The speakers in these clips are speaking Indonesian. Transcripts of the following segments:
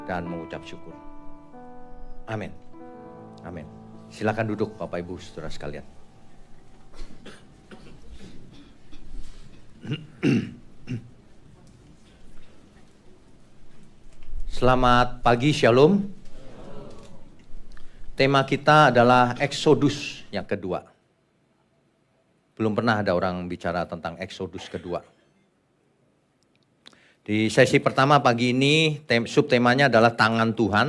dan mengucap syukur. Amin. Amin. Silakan duduk Bapak Ibu Saudara sekalian. Selamat pagi, Shalom. Tema kita adalah Exodus yang kedua. Belum pernah ada orang bicara tentang Exodus kedua. Di sesi pertama pagi ini, subtemanya adalah tangan Tuhan.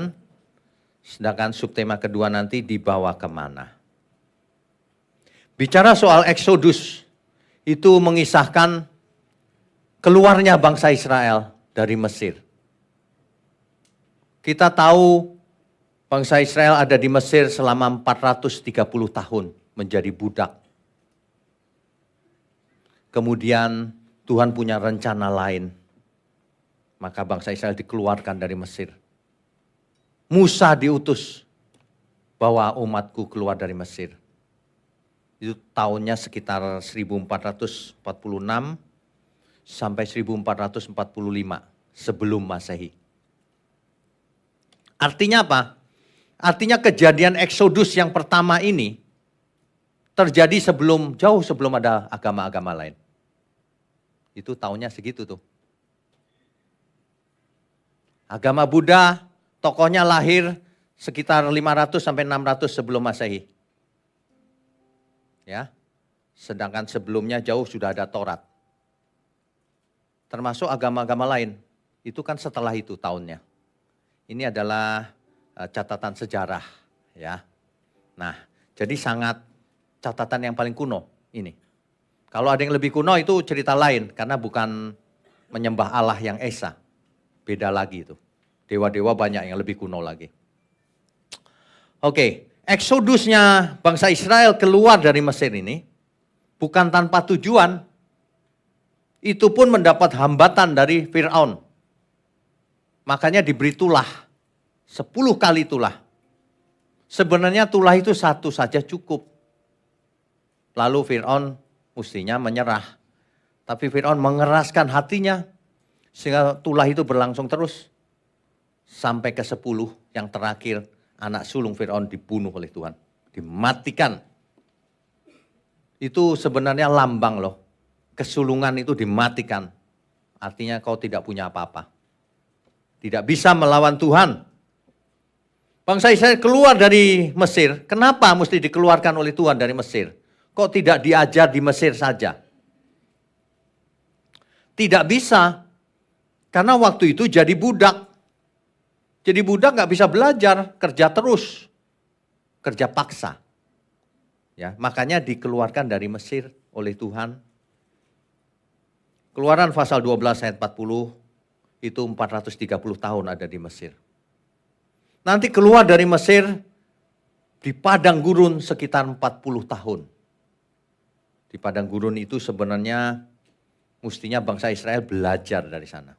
Sedangkan subtema kedua nanti dibawa kemana. Bicara soal Exodus, itu mengisahkan keluarnya bangsa Israel dari Mesir. Kita tahu bangsa Israel ada di Mesir selama 430 tahun menjadi budak. Kemudian Tuhan punya rencana lain. Maka bangsa Israel dikeluarkan dari Mesir. Musa diutus bawa umatku keluar dari Mesir. Itu tahunnya sekitar 1446 sampai 1445 sebelum Masehi. Artinya apa? Artinya kejadian Exodus yang pertama ini terjadi jauh sebelum ada agama-agama lain. Itu tahunnya segitu tuh. Agama Buddha tokohnya lahir sekitar 500 sampai 600 sebelum Masehi. Ya. Sedangkan sebelumnya jauh sudah ada Taurat. Termasuk agama-agama lain. Itu kan setelah itu tahunnya. Ini adalah catatan sejarah, ya. Nah, jadi sangat catatan yang paling kuno ini. Kalau ada yang lebih kuno itu cerita lain, karena bukan menyembah Allah yang esa. Beda lagi itu. Dewa-dewa banyak yang lebih kuno lagi. Oke, Exodusnya bangsa Israel keluar dari Mesir ini bukan tanpa tujuan. Itu pun mendapat hambatan dari Fir'aun. Makanya diberi tulah. 10 kali tulah. Sebenarnya tulah itu satu saja cukup. Lalu Fir'aun mestinya menyerah. Tapi Fir'aun mengeraskan hatinya. Sehingga tulah itu berlangsung terus. Sampai ke 10 yang terakhir anak sulung Fir'aun dibunuh oleh Tuhan. Dimatikan. Itu sebenarnya lambang loh. Kesulungan itu dimatikan. Artinya kau tidak punya apa-apa. Tidak bisa melawan Tuhan. Bangsa Israel keluar dari Mesir. Kenapa mesti dikeluarkan oleh Tuhan dari Mesir? Kok tidak diajar di Mesir saja? Tidak bisa. Karena waktu itu jadi budak. Jadi budak gak bisa belajar, kerja terus. Kerja paksa. Ya, makanya dikeluarkan dari Mesir oleh Tuhan. Keluaran pasal 12 ayat 40. Itu 430 tahun ada di Mesir. Nanti keluar dari Mesir di padang gurun sekitar 40 tahun. Di padang gurun itu sebenarnya mestinya bangsa Israel belajar dari sana.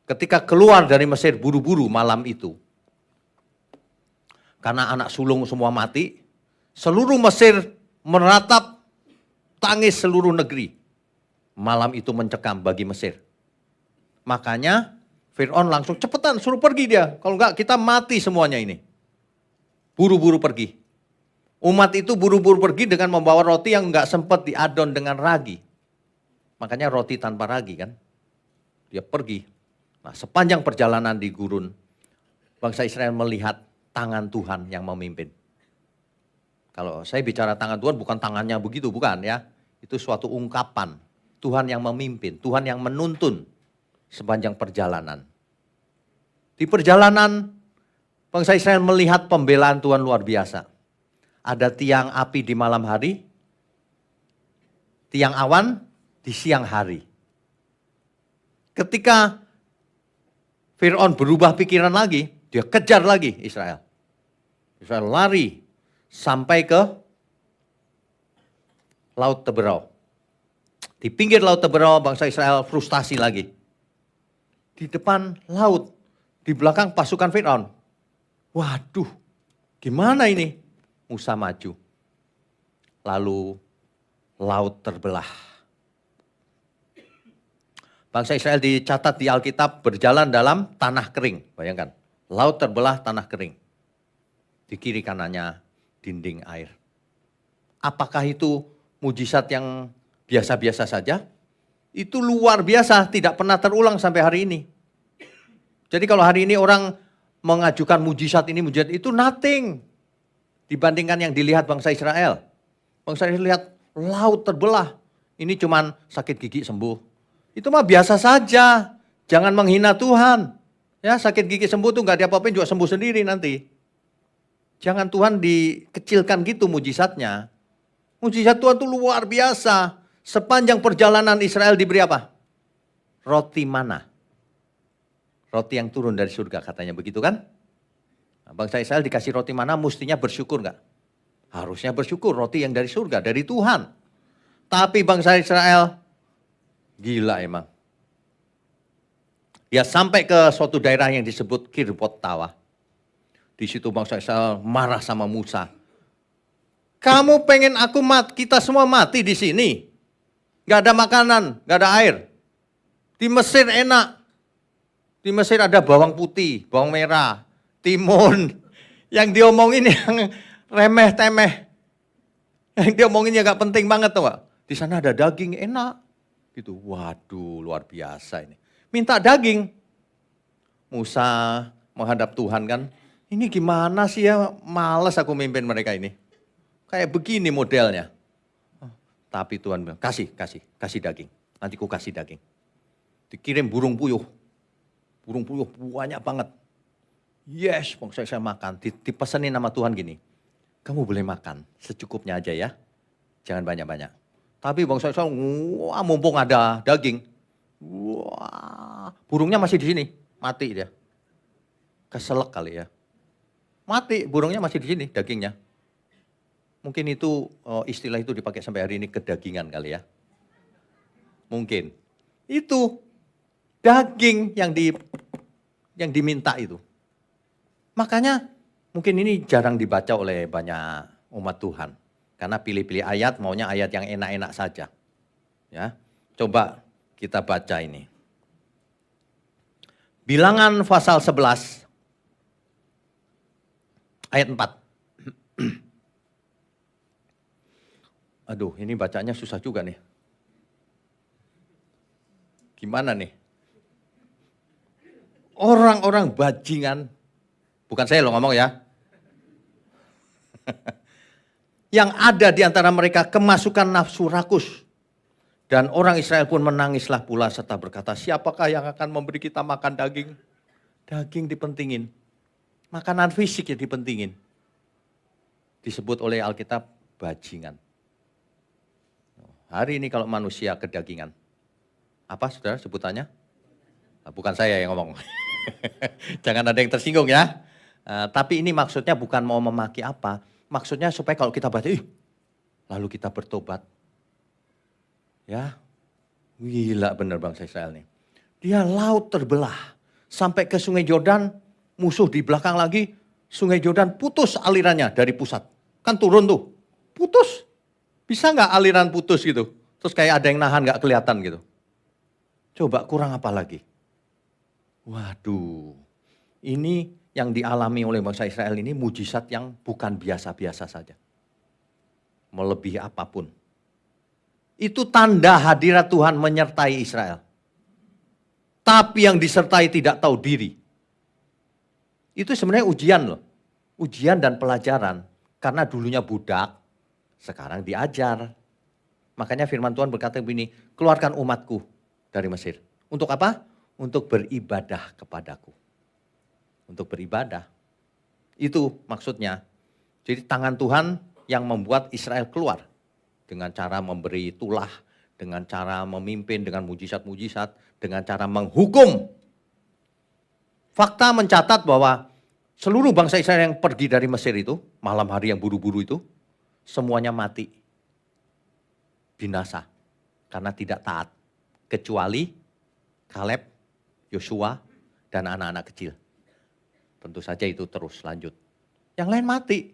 Ketika keluar dari Mesir buru-buru malam itu. Karena anak sulung semua mati. Seluruh Mesir meratap tangis seluruh negeri. Malam itu mencekam bagi Mesir. Makanya Fir'aun langsung cepetan suruh pergi dia. Kalau enggak kita mati semuanya ini. Buru-buru pergi. Umat itu buru-buru pergi dengan membawa roti yang enggak sempat diadon dengan ragi. Makanya roti tanpa ragi kan. Dia pergi. Nah, sepanjang perjalanan di gurun, bangsa Israel melihat tangan Tuhan yang memimpin. Kalau saya bicara tangan Tuhan bukan tangannya begitu, bukan ya. Itu suatu ungkapan. Tuhan yang memimpin, Tuhan yang menuntun. Sepanjang perjalanan. Di perjalanan, bangsa Israel melihat pembelaan Tuhan luar biasa. Ada tiang api di malam hari, tiang awan di siang hari. Ketika Fir'aun berubah pikiran lagi, dia kejar lagi Israel. Israel lari sampai ke Laut Teberau. Di pinggir Laut Teberau, bangsa Israel frustasi lagi. Di depan laut, di belakang pasukan Fir'aun. Waduh, gimana ini? Musa maju. Lalu laut terbelah. Bangsa Israel dicatat di Alkitab berjalan dalam tanah kering. Bayangkan, laut terbelah, tanah kering. Di kiri kanannya dinding air. Apakah itu mujizat yang biasa-biasa saja? Itu luar biasa, tidak pernah terulang sampai hari ini. Jadi kalau hari ini orang mengajukan mujizat ini, mujizat itu, nothing. Dibandingkan yang dilihat bangsa Israel. Bangsa Israel lihat laut terbelah. Ini cuman sakit gigi sembuh. Itu mah biasa saja. Jangan menghina Tuhan. Ya, sakit gigi sembuh tuh nggak apa-apain juga sembuh sendiri nanti. Jangan Tuhan dikecilkan gitu mujizatnya. Mujizat Tuhan tuh luar biasa. Sepanjang perjalanan Israel diberi apa? Roti mana? Roti yang turun dari surga katanya begitu kan? Nah, bangsa Israel dikasih roti mana mestinya bersyukur nggak? Harusnya bersyukur, roti yang dari surga, dari Tuhan. Tapi bangsa Israel gila emang. Dia sampai ke suatu daerah yang disebut Kirbot Tawa. Di situ bangsa Israel marah sama Musa. Kamu pengen aku kita semua mati di sini. Gak ada makanan, gak ada air. Di Mesir enak. Di Mesir ada bawang putih, bawang merah, timun. Yang diomongin yang remeh-temeh. Yang diomongin yang gak penting banget tuh. Di sana ada daging enak. Gitu. Waduh, luar biasa ini. Minta daging. Musa menghadap Tuhan kan. Ini gimana sih ya, males aku mimpin mereka ini. Kayak begini modelnya. Tapi Tuhan bilang, kasih daging. Nanti ku kasih daging. Dikirim burung puyuh. Burung puyuh banyak banget. Yes, saya makan. Dipesenin nama Tuhan gini. Kamu boleh makan, secukupnya aja ya. Jangan banyak-banyak. Tapi bangsa Israel, wah mumpung ada daging. Wah, burungnya masih di sini, mati dia. Keselak kali ya. Mati, burungnya masih di sini, dagingnya. Mungkin itu istilah itu dipakai sampai hari ini kedagingan kali ya. Mungkin. Itu daging yang diminta itu. Makanya mungkin ini jarang dibaca oleh banyak umat Tuhan. Karena pilih-pilih ayat, maunya ayat yang enak-enak saja. Ya, coba kita baca ini. Bilangan pasal 11 ayat 4. Aduh, ini bacanya susah juga nih. Gimana nih? Orang-orang bajingan, bukan saya loh ngomong ya. Yang ada di antara mereka kemasukan nafsu rakus. Dan orang Israel pun menangislah pula serta berkata, siapakah yang akan memberi kita makan daging? Daging dipentingin. Makanan fisik ya dipentingin. Disebut oleh Alkitab bajingan. Hari ini kalau manusia kedagingan. Apa saudara sebutannya? Bukan saya yang ngomong. Jangan ada yang tersinggung ya. Tapi ini maksudnya bukan mau memaki apa. Maksudnya supaya kalau kita baca, lalu kita bertobat. Ya, gila bener bangsa Israel nih. Dia laut terbelah. Sampai ke sungai Yordan, musuh di belakang lagi. Sungai Yordan putus alirannya dari pusat. Kan turun tuh, putus. Bisa nggak aliran putus gitu? Terus kayak ada yang nahan nggak kelihatan gitu. Coba kurang apa lagi? Waduh, ini yang dialami oleh bangsa Israel ini mujizat yang bukan biasa-biasa saja. Melebihi apapun. Itu tanda hadirat Tuhan menyertai Israel. Tapi yang disertai tidak tahu diri. Itu sebenarnya ujian loh. Ujian dan pelajaran. Karena dulunya budak, sekarang diajar. Makanya firman Tuhan berkata begini, keluarkan umatku dari Mesir. Untuk apa? Untuk beribadah kepadaku. Untuk beribadah. Itu maksudnya. Jadi tangan Tuhan yang membuat Israel keluar. Dengan cara memberi tulah, dengan cara memimpin, dengan mujizat-mujizat, dengan cara menghukum. Fakta mencatat bahwa seluruh bangsa Israel yang pergi dari Mesir itu, malam hari yang buru-buru itu, semuanya mati. Binasa. Karena tidak taat. Kecuali Kaleb, Yosua, dan anak-anak kecil. Tentu saja itu terus lanjut. Yang lain mati.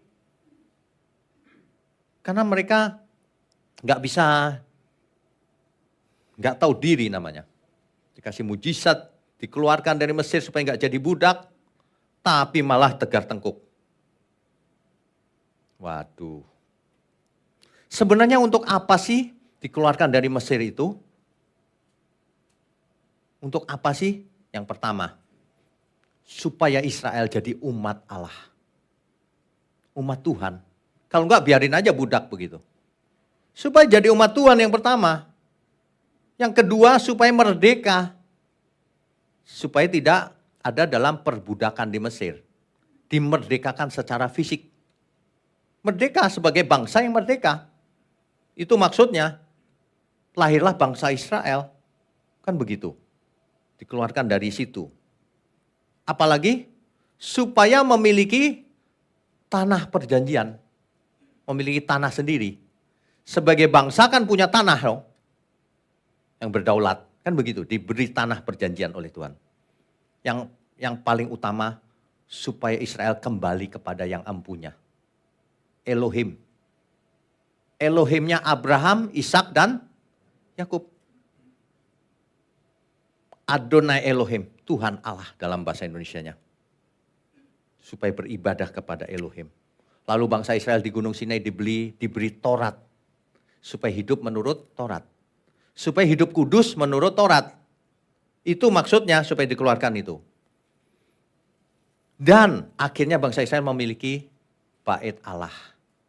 Karena mereka nggak tahu diri namanya. dikasih mujizat, dikeluarkan dari Mesir supaya nggak jadi budak, tapi malah tegar tengkuk. Waduh. Sebenarnya untuk apa sih dikeluarkan dari Mesir itu? Untuk apa sih? Yang pertama, supaya Israel jadi umat Allah. Umat Tuhan. Kalau enggak biarin aja budak begitu. Supaya jadi umat Tuhan yang pertama. Yang kedua, supaya merdeka. Supaya tidak ada dalam perbudakan di Mesir. Dimerdekakan secara fisik. Merdeka sebagai bangsa yang merdeka. Itu maksudnya, lahirlah bangsa Israel. Kan begitu. Dikeluarkan dari situ. Apalagi, supaya memiliki tanah perjanjian. Memiliki tanah sendiri. Sebagai bangsa kan punya tanah dong. Yang berdaulat. Kan begitu, diberi tanah perjanjian oleh Tuhan. Yang paling utama, supaya Israel kembali kepada yang empunya. Elohim. Elohimnya Abraham, Ishak dan Yakub. Adonai Elohim, Tuhan Allah dalam bahasa Indonesianya. Supaya beribadah kepada Elohim. Lalu bangsa Israel di Gunung Sinai diberi Taurat. Supaya hidup menurut Taurat. Supaya hidup kudus menurut Taurat. Itu maksudnya supaya dikeluarkan itu. Dan akhirnya bangsa Israel memiliki bait Allah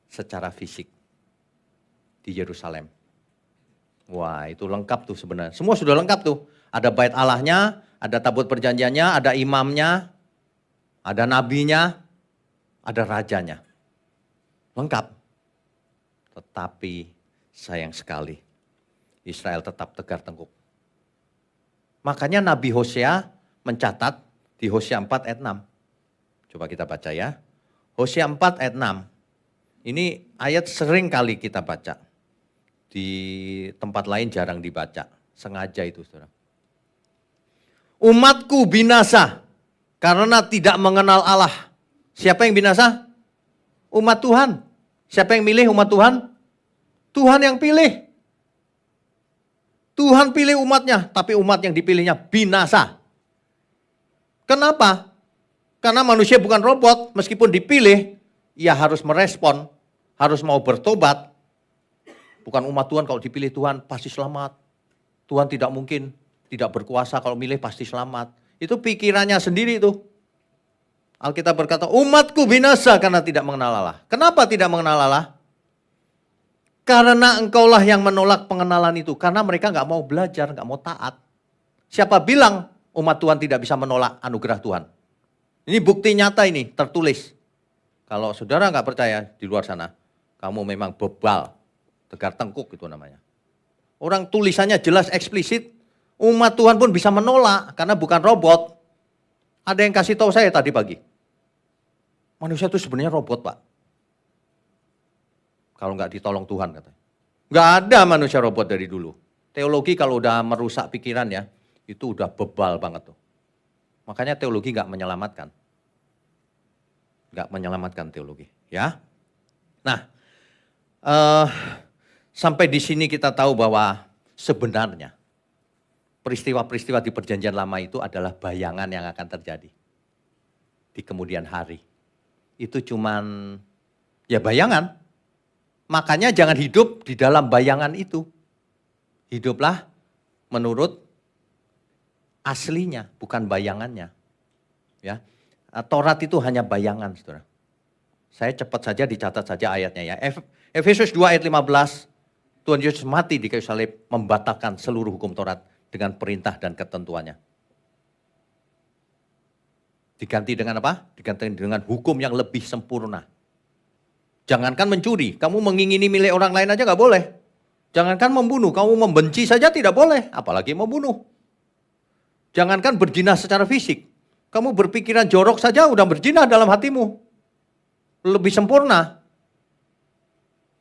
secara fisik di Yerusalem. Wah, itu lengkap tuh sebenarnya. Semua sudah lengkap tuh. Ada bait Allahnya, ada tabut perjanjiannya, ada imamnya, ada nabinya, ada rajanya. Lengkap. Tetapi sayang sekali, Israel tetap tegar tengkuk. Makanya Nabi Hosea mencatat di Hosea 4 ayat 6. Coba kita baca ya. Hosea 4 ayat 6. Ini ayat sering kali kita baca. Di tempat lain jarang dibaca. Sengaja itu, saudara. Umatku binasa karena tidak mengenal Allah. Siapa yang binasa? Umat Tuhan. Siapa yang milih umat Tuhan? Tuhan yang pilih. Tuhan pilih umatnya, tapi umat yang dipilihnya binasa. Kenapa? Karena manusia bukan robot, meskipun dipilih, ia harus merespon, harus mau bertobat. Bukan umat Tuhan kalau dipilih Tuhan pasti selamat. Tuhan tidak mungkin tidak berkuasa kalau milih pasti selamat. Itu pikirannya sendiri itu. Alkitab berkata, umatku binasa karena tidak mengenal Allah. Kenapa tidak mengenal Allah? Karena engkaulah yang menolak pengenalan itu. Karena mereka nggak mau belajar, nggak mau taat. Siapa bilang umat Tuhan tidak bisa menolak anugerah Tuhan? Ini bukti nyata ini, tertulis. Kalau saudara nggak percaya di luar sana, kamu memang bebal, tegar tengkuk itu namanya. Orang tulisannya jelas eksplisit, umat Tuhan pun bisa menolak karena bukan robot. Ada yang kasih tahu saya tadi pagi. Manusia itu sebenarnya robot, Pak. Kalau nggak ditolong Tuhan katanya. Nggak ada manusia robot dari dulu. Teologi kalau udah merusak pikiran ya, itu udah bebal banget tuh. Makanya teologi nggak menyelamatkan. Nggak menyelamatkan teologi. Ya. Nah, sampai di sini kita tahu bahwa sebenarnya peristiwa-peristiwa di perjanjian lama itu adalah bayangan yang akan terjadi di kemudian hari. Itu cuman ya bayangan. Makanya jangan hidup di dalam bayangan itu. Hiduplah menurut aslinya, bukan bayangannya. Ya, Taurat itu hanya bayangan, saudara. Saya cepat saja dicatat saja ayatnya ya. Efesus 2 ayat 15, Tuhan Yesus mati di kayu salib membatalkan seluruh hukum Taurat dengan perintah dan ketentuannya. Diganti dengan apa? Diganti dengan hukum yang lebih sempurna. Jangankan mencuri, kamu mengingini milik orang lain aja gak boleh. Jangankan membunuh, kamu membenci saja tidak boleh, apalagi membunuh. Jangankan berzina secara fisik, kamu berpikiran jorok saja udah berzina dalam hatimu. Lebih sempurna.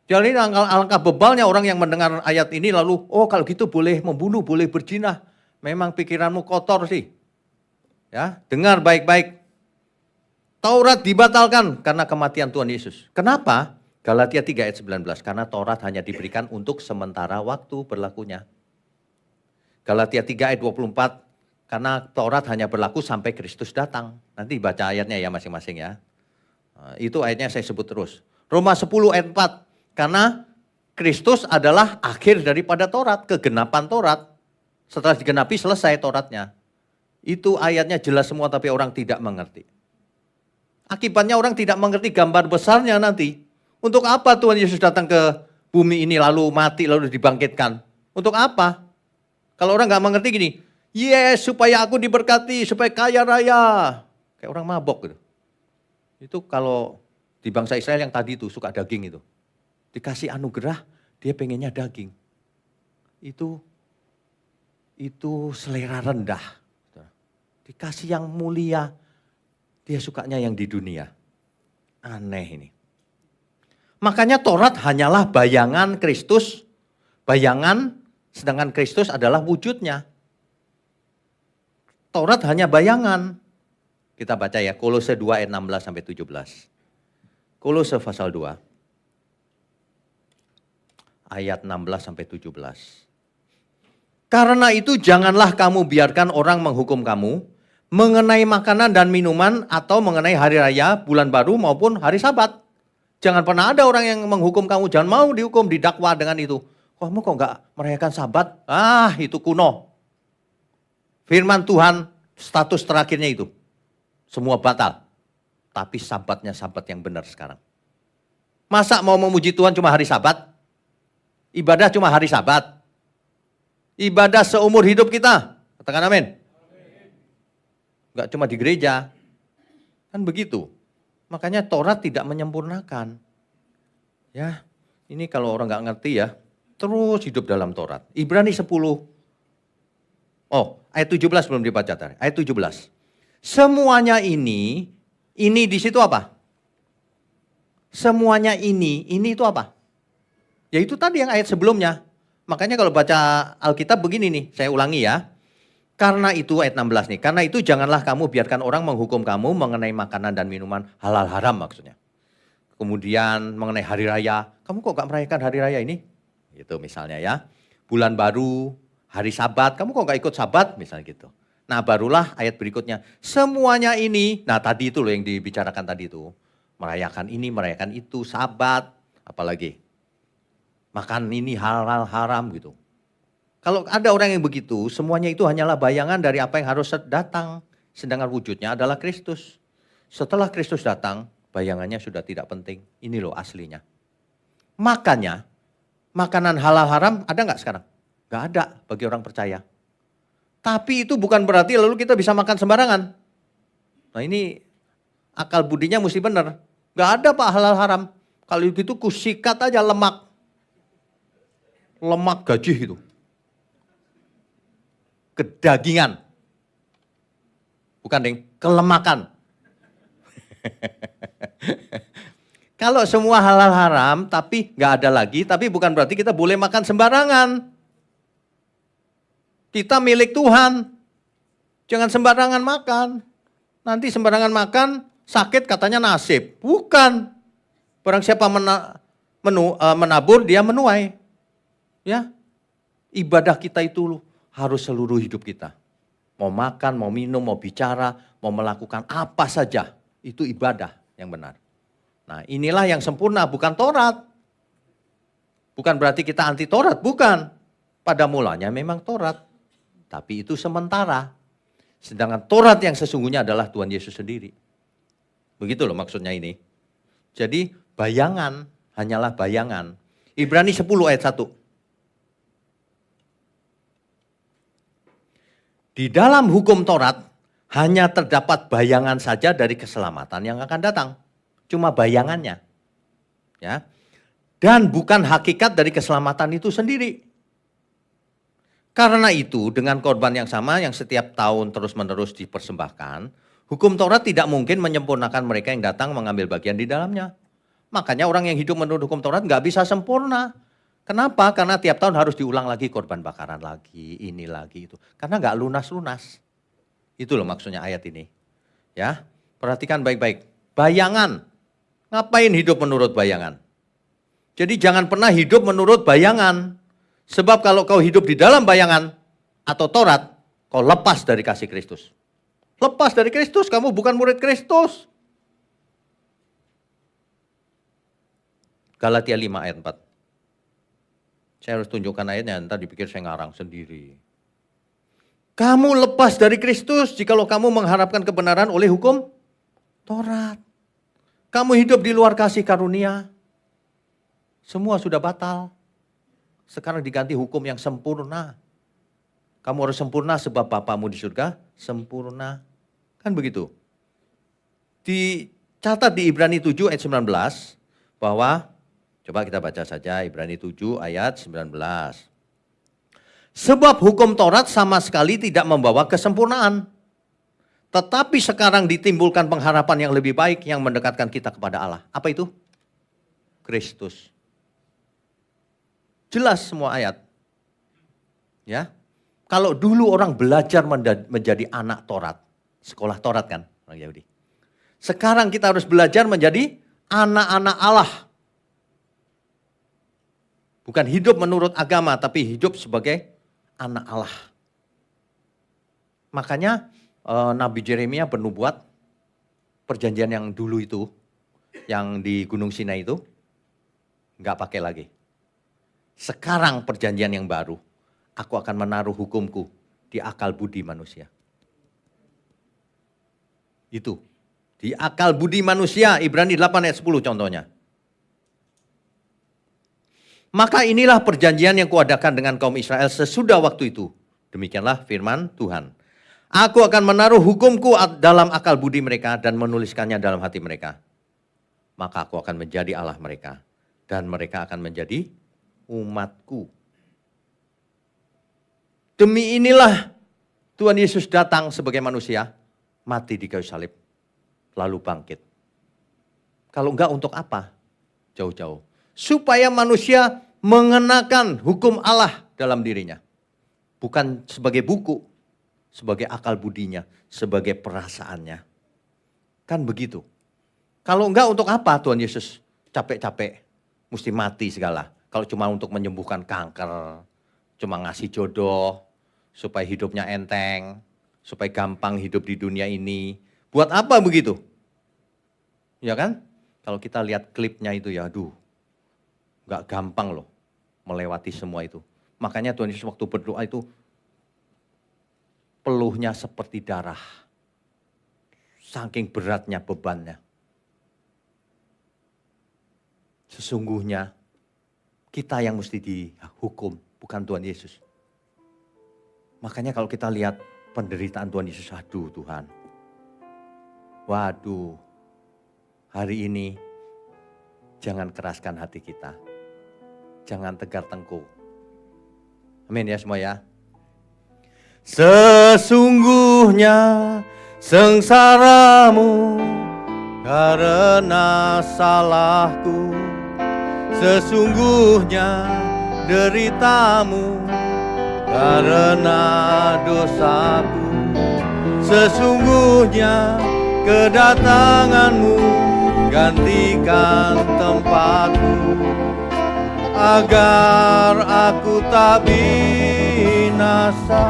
Jadi alangkah bebalnya orang yang mendengar ayat ini lalu, oh kalau gitu boleh membunuh, boleh berzina. Memang pikiranmu kotor sih. Ya, dengar baik-baik. Taurat dibatalkan karena kematian Tuhan Yesus. Kenapa? Galatia 3 ayat 19. Karena Taurat hanya diberikan untuk sementara waktu berlakunya. Galatia 3 ayat 24. Karena Taurat hanya berlaku sampai Kristus datang. Nanti baca ayatnya ya masing-masing ya. Itu ayatnya saya sebut terus. Roma 10 ayat 4. Karena Kristus adalah akhir daripada Taurat, kegenapan Taurat. Setelah digenapi selesai Tauratnya. Itu ayatnya jelas semua tapi orang tidak mengerti. Akibatnya orang tidak mengerti gambar besarnya nanti. Untuk apa Tuhan Yesus datang ke bumi ini lalu mati lalu dibangkitkan? Untuk apa? Kalau orang nggak mengerti gini, yes supaya aku diberkati, supaya kaya raya. Kayak orang mabok gitu. Itu kalau di bangsa Israel yang tadi itu suka daging itu. Dikasih anugerah, dia pengennya daging. Itu selera rendah. Dikasih yang mulia, dia sukanya yang di dunia. Aneh ini. Makanya Taurat hanyalah bayangan Kristus, bayangan, sedangkan Kristus adalah wujudnya. Taurat hanya bayangan. Kita baca ya, Kolose 2 ayat 16 sampai 17. Kolose pasal 2 ayat 16 sampai 17. Karena itu janganlah kamu biarkan orang menghukum kamu mengenai makanan dan minuman atau mengenai hari raya, bulan baru maupun hari Sabat. Jangan pernah ada orang yang menghukum kamu, jangan mau dihukum, didakwa dengan itu. Kamu kok enggak merayakan Sabat? Itu kuno. Firman Tuhan status terakhirnya itu. Semua batal. Tapi Sabatnya Sabat yang benar sekarang. Masa mau memuji Tuhan cuma hari Sabat? Ibadah cuma hari Sabat? Ibadah seumur hidup kita. Katakan amin. Enggak cuma di gereja. Kan begitu. Makanya Taurat tidak menyempurnakan. Ya, ini kalau orang nggak ngerti ya, terus hidup dalam Taurat. Ibrani 10. Ayat 17 belum dibaca tadi. Ayat 17. Semuanya ini di situ apa? Semuanya ini itu apa? Ya itu tadi yang ayat sebelumnya. Makanya kalau baca Alkitab begini nih, saya ulangi ya. Karena itu ayat 16 nih, karena itu janganlah kamu biarkan orang menghukum kamu mengenai makanan dan minuman halal haram maksudnya. Kemudian mengenai hari raya, kamu kok gak merayakan hari raya ini? Itu misalnya ya. Bulan baru, hari Sabat, kamu kok gak ikut Sabat? Misalnya gitu. Nah barulah ayat berikutnya, semuanya ini, nah tadi itu loh yang dibicarakan tadi itu. Merayakan ini, merayakan itu, Sabat, apalagi. Makan ini halal haram gitu. Kalau ada orang yang begitu, semuanya itu hanyalah bayangan dari apa yang harus datang. Sedangkan wujudnya adalah Kristus. Setelah Kristus datang, bayangannya sudah tidak penting. Ini loh aslinya. Makanya, makanan halal haram ada nggak sekarang? Nggak ada bagi orang percaya. Tapi itu bukan berarti lalu kita bisa makan sembarangan. Nah ini akal budinya mesti benar. Nggak ada Pak halal haram. Kalau begitu kusikat aja lemak. Lemak gaji gitu. Kedagingan. Bukan deng, kelemakan. Kalau semua halal haram tapi nggak ada lagi, tapi bukan berarti kita boleh makan sembarangan. Kita milik Tuhan. Jangan sembarangan makan. Nanti sembarangan makan, sakit katanya nasib. Bukan. Barang siapa menabur, dia menuai. Ya, ibadah kita itu harus seluruh hidup kita. Mau makan, mau minum, mau bicara, mau melakukan apa saja. Itu ibadah yang benar. Nah inilah yang sempurna, bukan Taurat. Bukan berarti kita anti Taurat, bukan. Pada mulanya memang Taurat. Tapi itu sementara. Sedangkan Taurat yang sesungguhnya adalah Tuhan Yesus sendiri. Begitu loh maksudnya ini. Jadi bayangan, hanyalah bayangan. Ibrani 10 ayat 1. Di dalam hukum Taurat hanya terdapat bayangan saja dari keselamatan yang akan datang. Cuma bayangannya. Ya. Dan bukan hakikat dari keselamatan itu sendiri. Karena itu dengan korban yang sama yang setiap tahun terus-menerus dipersembahkan, hukum Taurat tidak mungkin menyempurnakan mereka yang datang mengambil bagian di dalamnya. Makanya orang yang hidup menurut hukum Taurat nggak bisa sempurna. Kenapa? Karena tiap tahun harus diulang lagi korban bakaran lagi, ini lagi itu. Karena nggak lunas-lunas. Itu loh maksudnya ayat ini. Ya, perhatikan baik-baik. Bayangan. Ngapain hidup menurut bayangan? Jadi jangan pernah hidup menurut bayangan. Sebab kalau kau hidup di dalam bayangan atau Taurat, kau Kau lepas dari kasih Kristus. Lepas dari Kristus, kamu bukan murid Kristus. Galatia 5 ayat 4. Saya harus tunjukkan ayatnya, ntar dipikir saya ngarang sendiri. Kamu lepas dari Kristus jikalau kamu mengharapkan kebenaran oleh hukum Taurat. Kamu hidup di luar kasih karunia. Semua sudah batal. Sekarang diganti hukum yang sempurna. Kamu harus sempurna sebab Bapamu di surga sempurna. Kan begitu. Dicatat di Ibrani 7 ayat 19 bahwa, coba kita baca saja Ibrani 7 ayat 19. Sebab hukum Taurat sama sekali tidak membawa kesempurnaan. Tetapi sekarang ditimbulkan pengharapan yang lebih baik yang mendekatkan kita kepada Allah. Apa itu? Kristus. Jelas semua ayat. Ya. Kalau dulu orang belajar menjadi anak Taurat, sekolah Taurat kan orang Yahudi. Sekarang kita harus belajar menjadi anak-anak Allah. Bukan hidup menurut agama, tapi hidup sebagai anak Allah. Makanya Nabi Yeremia bernubuat perjanjian yang dulu itu, yang di Gunung Sinai itu, nggak pakai lagi. Sekarang perjanjian yang baru, aku akan menaruh hukumku di akal budi manusia. Itu, di akal budi manusia, Ibrani 8 ayat 10 contohnya. Maka inilah perjanjian yang kuadakan dengan kaum Israel sesudah waktu itu. Demikianlah firman Tuhan. Aku akan menaruh hukumku dalam akal budi mereka dan menuliskannya dalam hati mereka. Maka aku akan menjadi Allah mereka dan mereka akan menjadi umatku. Demi inilah Tuhan Yesus datang sebagai manusia, mati di kayu salib, lalu bangkit. Kalau enggak untuk apa? Jauh-jauh. Supaya manusia mengenakan hukum Allah dalam dirinya. Bukan sebagai buku, sebagai akal budinya, sebagai perasaannya. Kan begitu. Kalau enggak untuk apa Tuhan Yesus capek-capek, mesti mati segala. Kalau cuma untuk menyembuhkan kanker, cuma ngasih jodoh, supaya hidupnya enteng, supaya gampang hidup di dunia ini. Buat apa begitu? Ya kan? Kalau kita lihat klipnya itu ya aduh, gak gampang loh melewati semua itu. Makanya Tuhan Yesus waktu berdoa itu, peluhnya seperti darah. Saking beratnya bebannya. Sesungguhnya kita yang mesti dihukum, bukan Tuhan Yesus. Makanya kalau kita lihat penderitaan Tuhan Yesus, aduh Tuhan. Waduh, hari ini jangan keraskan hati kita. Jangan tegar tengkuk. Amin ya semua ya. Sesungguhnya sengsaramu karena salahku. Sesungguhnya deritamu karena dosaku. Sesungguhnya kedatanganmu gantikan tempatku, agar aku tak binasa.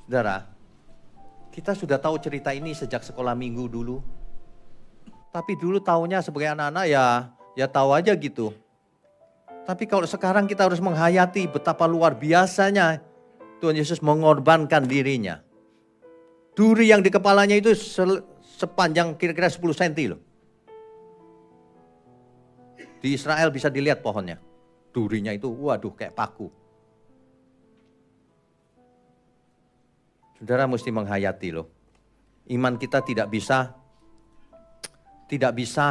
Saudara, kita sudah tahu cerita ini sejak sekolah minggu dulu. Tapi dulu taunya sebagai anak-anak ya tahu aja gitu. Tapi kalau sekarang kita harus menghayati betapa luar biasanya Tuhan Yesus mengorbankan dirinya. Duri yang di kepalanya itu sepanjang kira-kira 10 cm loh. Di Israel bisa dilihat pohonnya. Durinya itu waduh kayak paku. Saudara mesti menghayati loh. Iman kita tidak bisa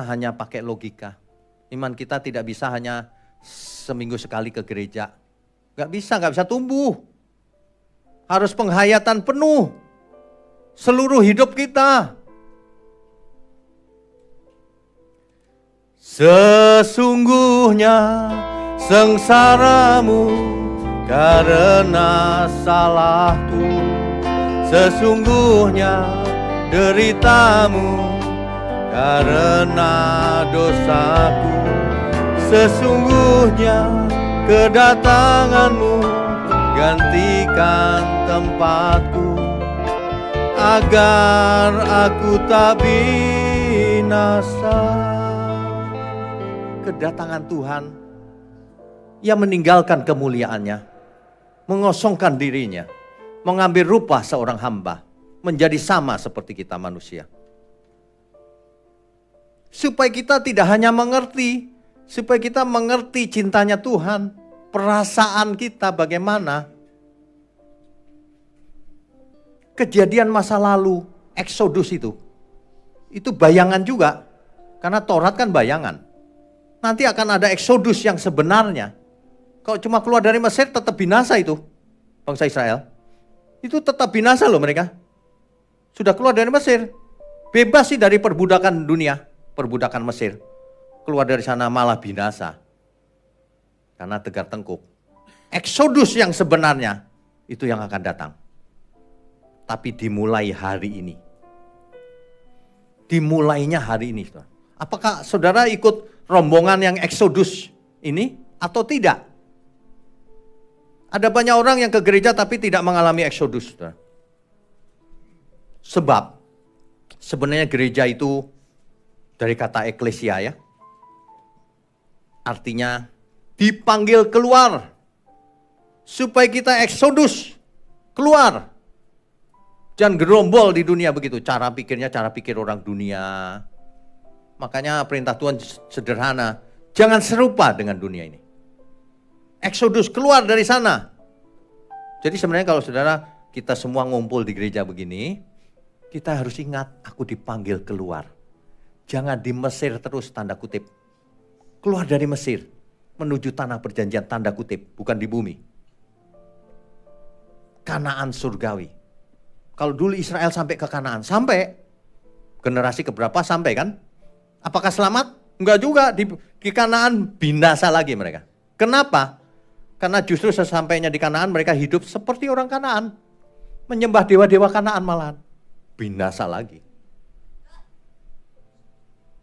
hanya pakai logika. Iman kita tidak bisa hanya seminggu sekali ke gereja. Gak bisa tumbuh. Harus penghayatan penuh. Seluruh hidup kita. Sesungguhnya sengsaramu karena salahku. Sesungguhnya deritamu karena dosaku. Sesungguhnya kedatanganmu gantikan tempatku, agar aku tak binasa. Kedatangan Tuhan yang meninggalkan kemuliaannya, mengosongkan dirinya, mengambil rupa seorang hamba, menjadi sama seperti kita manusia. Supaya kita tidak hanya mengerti, supaya kita mengerti cintanya Tuhan, perasaan kita bagaimana. Kejadian masa lalu, Exodus itu bayangan juga, karena Taurat kan bayangan. Nanti akan ada Exodus yang sebenarnya. Kalau cuma keluar dari Mesir tetap binasa itu, bangsa Israel. Itu tetap binasa loh mereka. Sudah keluar dari Mesir, bebas sih dari perbudakan dunia, perbudakan Mesir. Keluar dari sana malah binasa. Karena tegar tengkuk. Exodus yang sebenarnya, itu yang akan datang. Tapi dimulai hari ini. Dimulainya hari ini. Apakah saudara ikut rombongan yang Exodus ini atau tidak? Ada banyak orang yang ke gereja tapi tidak mengalami Exodus. Sebab sebenarnya gereja itu dari kata eklesia ya. Artinya dipanggil keluar. Supaya kita Exodus keluar. Jangan gerombol di dunia begitu. Cara pikirnya cara pikir orang dunia. Makanya perintah Tuhan sederhana. Jangan serupa dengan dunia ini. Exodus keluar dari sana. Jadi sebenarnya kalau saudara kita semua ngumpul di gereja begini. Kita harus ingat aku dipanggil keluar. Jangan di Mesir terus tanda kutip. Keluar dari Mesir. Menuju tanah perjanjian tanda kutip. Bukan di bumi. Kanaan surgawi. Kalau dulu Israel sampai ke Kanaan. Sampai. Generasi keberapa sampai kan? Apakah selamat? Enggak juga. Di Kanaan binasa lagi mereka. Kenapa? Karena justru sesampainya di Kanaan mereka hidup seperti orang Kanaan. Menyembah dewa-dewa Kanaan malahan. Binasa lagi.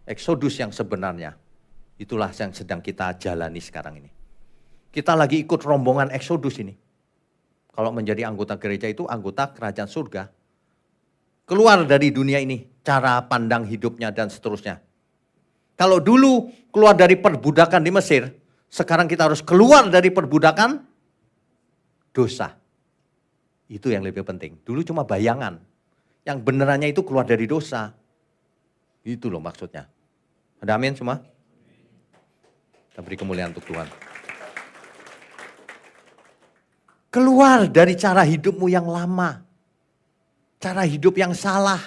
Exodus yang sebenarnya. Itulah yang sedang kita jalani sekarang ini. Kita lagi ikut rombongan Exodus ini. Kalau menjadi anggota gereja itu anggota kerajaan surga. Keluar dari dunia ini. Cara pandang hidupnya dan seterusnya. Kalau dulu keluar dari perbudakan di Mesir. Sekarang kita harus keluar dari perbudakan dosa. Itu yang lebih penting. Dulu cuma bayangan. Yang benerannya itu keluar dari dosa. Itu loh maksudnya. Ada amin semua? Kita beri kemuliaan untuk Tuhan. Keluar dari cara hidupmu yang lama. Cara hidup yang salah.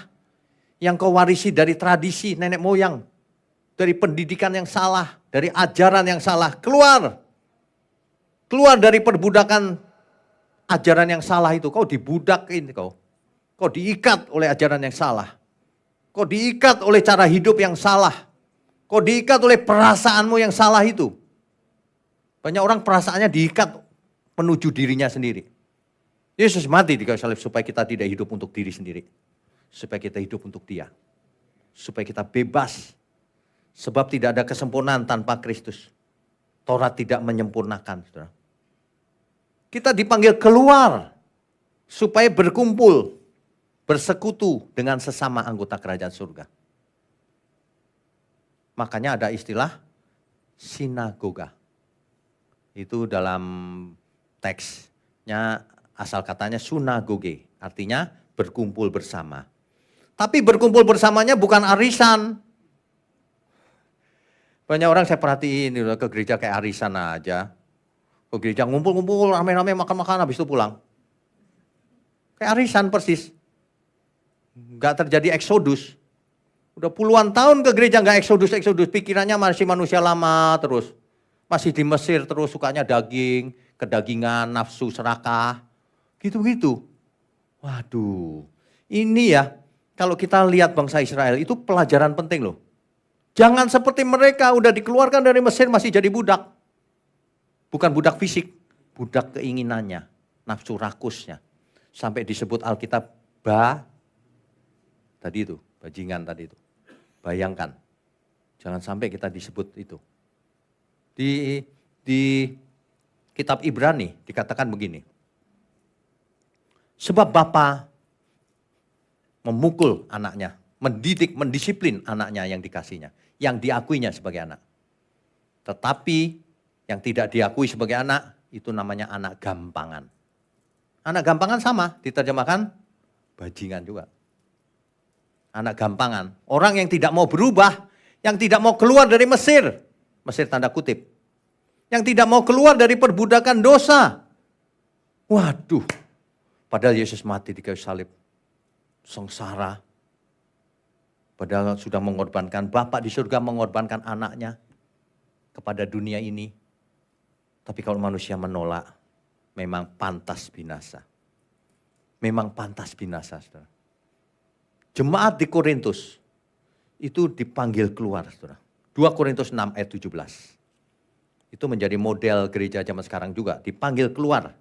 Yang kau warisi dari tradisi nenek moyang. Dari pendidikan yang salah. Dari ajaran yang salah. Keluar. Keluar dari perbudakan ajaran yang salah itu. Kau dibudakin kau. Kau diikat oleh ajaran yang salah. Kau diikat oleh cara hidup yang salah. Kau diikat oleh perasaanmu yang salah itu. Banyak orang perasaannya diikat menuju dirinya sendiri. Yesus mati di kayu salib supaya kita tidak hidup untuk diri sendiri. Supaya kita hidup untuk Dia. Supaya kita bebas. Sebab tidak ada kesempurnaan tanpa Kristus. Taurat tidak menyempurnakan. Saudara. Kita dipanggil keluar. Supaya berkumpul. Bersekutu dengan sesama anggota kerajaan surga. Makanya ada istilah sinagoga. Itu dalam teksnya asal katanya sunagoge. Artinya berkumpul bersama. Tapi berkumpul bersamanya bukan arisan. Banyak orang saya perhatiin ke gereja kayak arisan aja. Ke gereja ngumpul-ngumpul rame-rame makan-makan habis itu pulang. Kayak arisan persis. Gak terjadi eksodus. Udah puluhan tahun ke gereja gak eksodus. Pikirannya masih manusia lama terus. Masih di Mesir terus sukanya daging, kedagingan, nafsu, serakah. Gitu-gitu. Waduh. Ini ya, kalau kita lihat bangsa Israel itu pelajaran penting loh. Jangan seperti mereka udah dikeluarkan dari Mesir masih jadi budak. Bukan budak fisik, budak keinginannya, nafsu rakusnya. Sampai disebut Alkitab tadi itu, bajingan tadi itu. Bayangkan, jangan sampai kita disebut itu. Di kitab Ibrani dikatakan begini. Sebab Bapa memukul anaknya, mendidik, mendisiplin anaknya yang dikasihnya, yang diakuinya sebagai anak. Tetapi yang tidak diakui sebagai anak, itu namanya anak gampangan. Anak gampangan sama, diterjemahkan bajingan juga. Anak gampangan, orang yang tidak mau berubah, yang tidak mau keluar dari Mesir. Mesir tanda kutip. Yang tidak mau keluar dari perbudakan dosa. Waduh, padahal Yesus mati di kayu salib. Sengsara. Padahal sudah mengorbankan, Bapa di surga mengorbankan anaknya kepada dunia ini. Tapi kalau manusia menolak, memang pantas binasa. Memang pantas binasa, saudara. Jemaat di Korintus itu dipanggil keluar, saudara. 2 Korintus 6 ayat 17. Itu menjadi model gereja zaman sekarang juga, dipanggil keluar.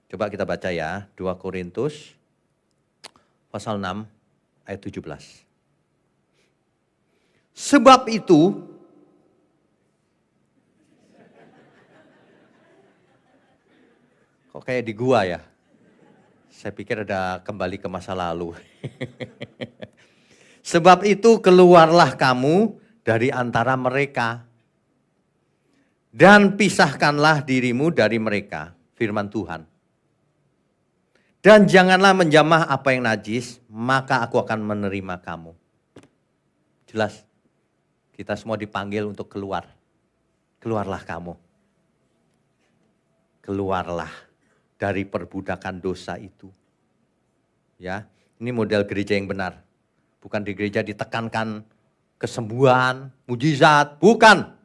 Coba kita baca ya, 2 Korintus pasal 6 ayat 17. Sebab itu, kok kayak di gua ya? Saya pikir ada kembali ke masa lalu. Sebab itu keluarlah kamu dari antara mereka. Dan pisahkanlah dirimu dari mereka, firman Tuhan. Dan janganlah menjamah apa yang najis, maka aku akan menerima kamu. Jelas, kita semua dipanggil untuk keluar. Keluarlah kamu. Keluarlah dari perbudakan dosa itu. Ya, ini model gereja yang benar. Bukan di gereja ditekankan kesembuhan, mujizat, bukan.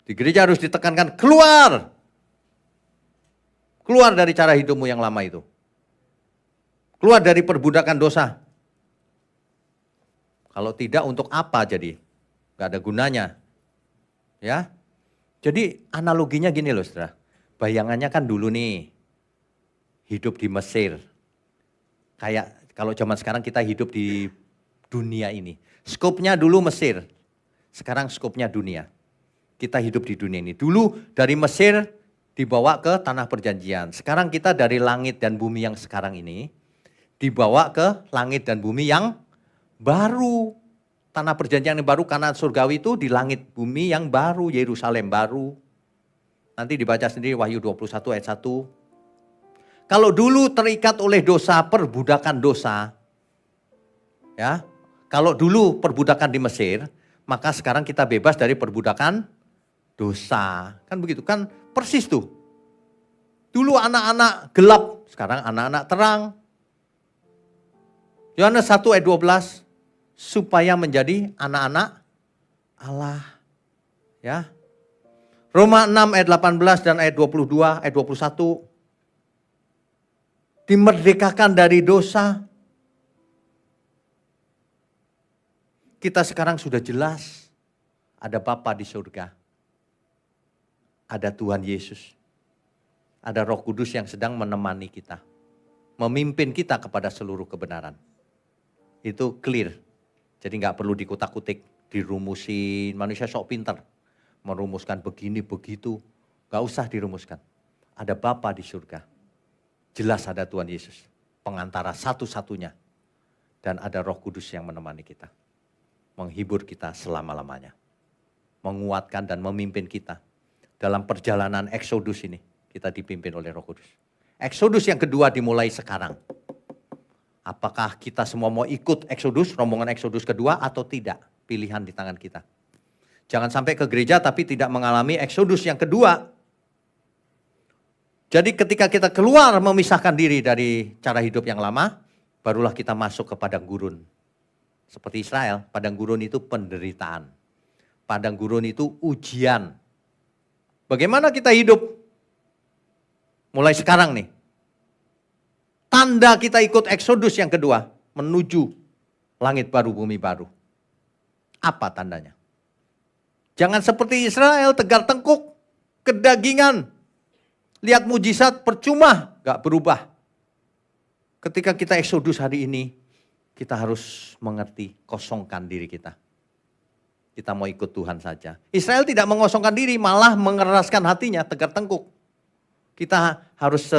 Di gereja harus ditekankan keluar. Keluar dari cara hidupmu yang lama itu. Keluar dari perbudakan dosa. Kalau tidak untuk apa jadi? Gak ada gunanya. Ya. Jadi analoginya gini loh saudara. Bayangannya kan dulu nih. Hidup di Mesir. Kayak kalau zaman sekarang kita hidup di dunia ini. Skopnya dulu Mesir. Sekarang skopnya dunia. Kita hidup di dunia ini. Dulu dari Mesir dibawa ke tanah perjanjian. Sekarang kita dari langit dan bumi yang sekarang ini dibawa ke langit dan bumi yang baru. Tanah perjanjian yang baru, Kanaan surgawi itu di langit bumi yang baru, Yerusalem baru. Nanti dibaca sendiri Wahyu 21 ayat 1. Kalau dulu terikat oleh dosa, perbudakan dosa. Ya. Kalau dulu perbudakan di Mesir, maka sekarang kita bebas dari perbudakan dosa. Kan begitu, kan persis tuh. Dulu anak-anak gelap, sekarang anak-anak terang. Yohanes 1 ayat 12, supaya menjadi anak-anak Allah. Ya. Roma 6 ayat 18 dan ayat 22, ayat 21. Dimerdekakan dari dosa. Kita sekarang sudah jelas ada Bapa di surga. Ada Tuhan Yesus. Ada Roh Kudus yang sedang menemani kita. Memimpin kita kepada seluruh kebenaran. Itu clear. Jadi nggak perlu dikutak-kutik, dirumusin. Manusia sok pintar. Merumuskan begini, begitu. Nggak usah dirumuskan. Ada Bapa di surga. Jelas ada Tuhan Yesus. Pengantara satu-satunya. Dan ada Roh Kudus yang menemani kita. Menghibur kita selama-lamanya. Menguatkan dan memimpin kita. Dalam perjalanan Eksodus ini, kita dipimpin oleh Roh Kudus. Eksodus yang kedua dimulai sekarang. Apakah kita semua mau ikut Eksodus, rombongan Eksodus kedua atau tidak? Pilihan di tangan kita. Jangan sampai ke gereja tapi tidak mengalami Eksodus yang kedua. Jadi ketika kita keluar memisahkan diri dari cara hidup yang lama, barulah kita masuk ke padang gurun. Seperti Israel, padang gurun itu penderitaan. Padang gurun itu ujian. Bagaimana kita hidup? Mulai sekarang nih. Tanda kita ikut Eksodus yang kedua. Menuju langit baru, bumi baru. Apa tandanya? Jangan seperti Israel, tegar tengkuk, kedagingan. Lihat mujizat percuma, gak berubah. Ketika kita Eksodus hari ini, kita harus mengerti, kosongkan diri kita. kita mau ikut Tuhan saja. Israel tidak mengosongkan diri, malah mengeraskan hatinya, tegar tengkuk. Kita harus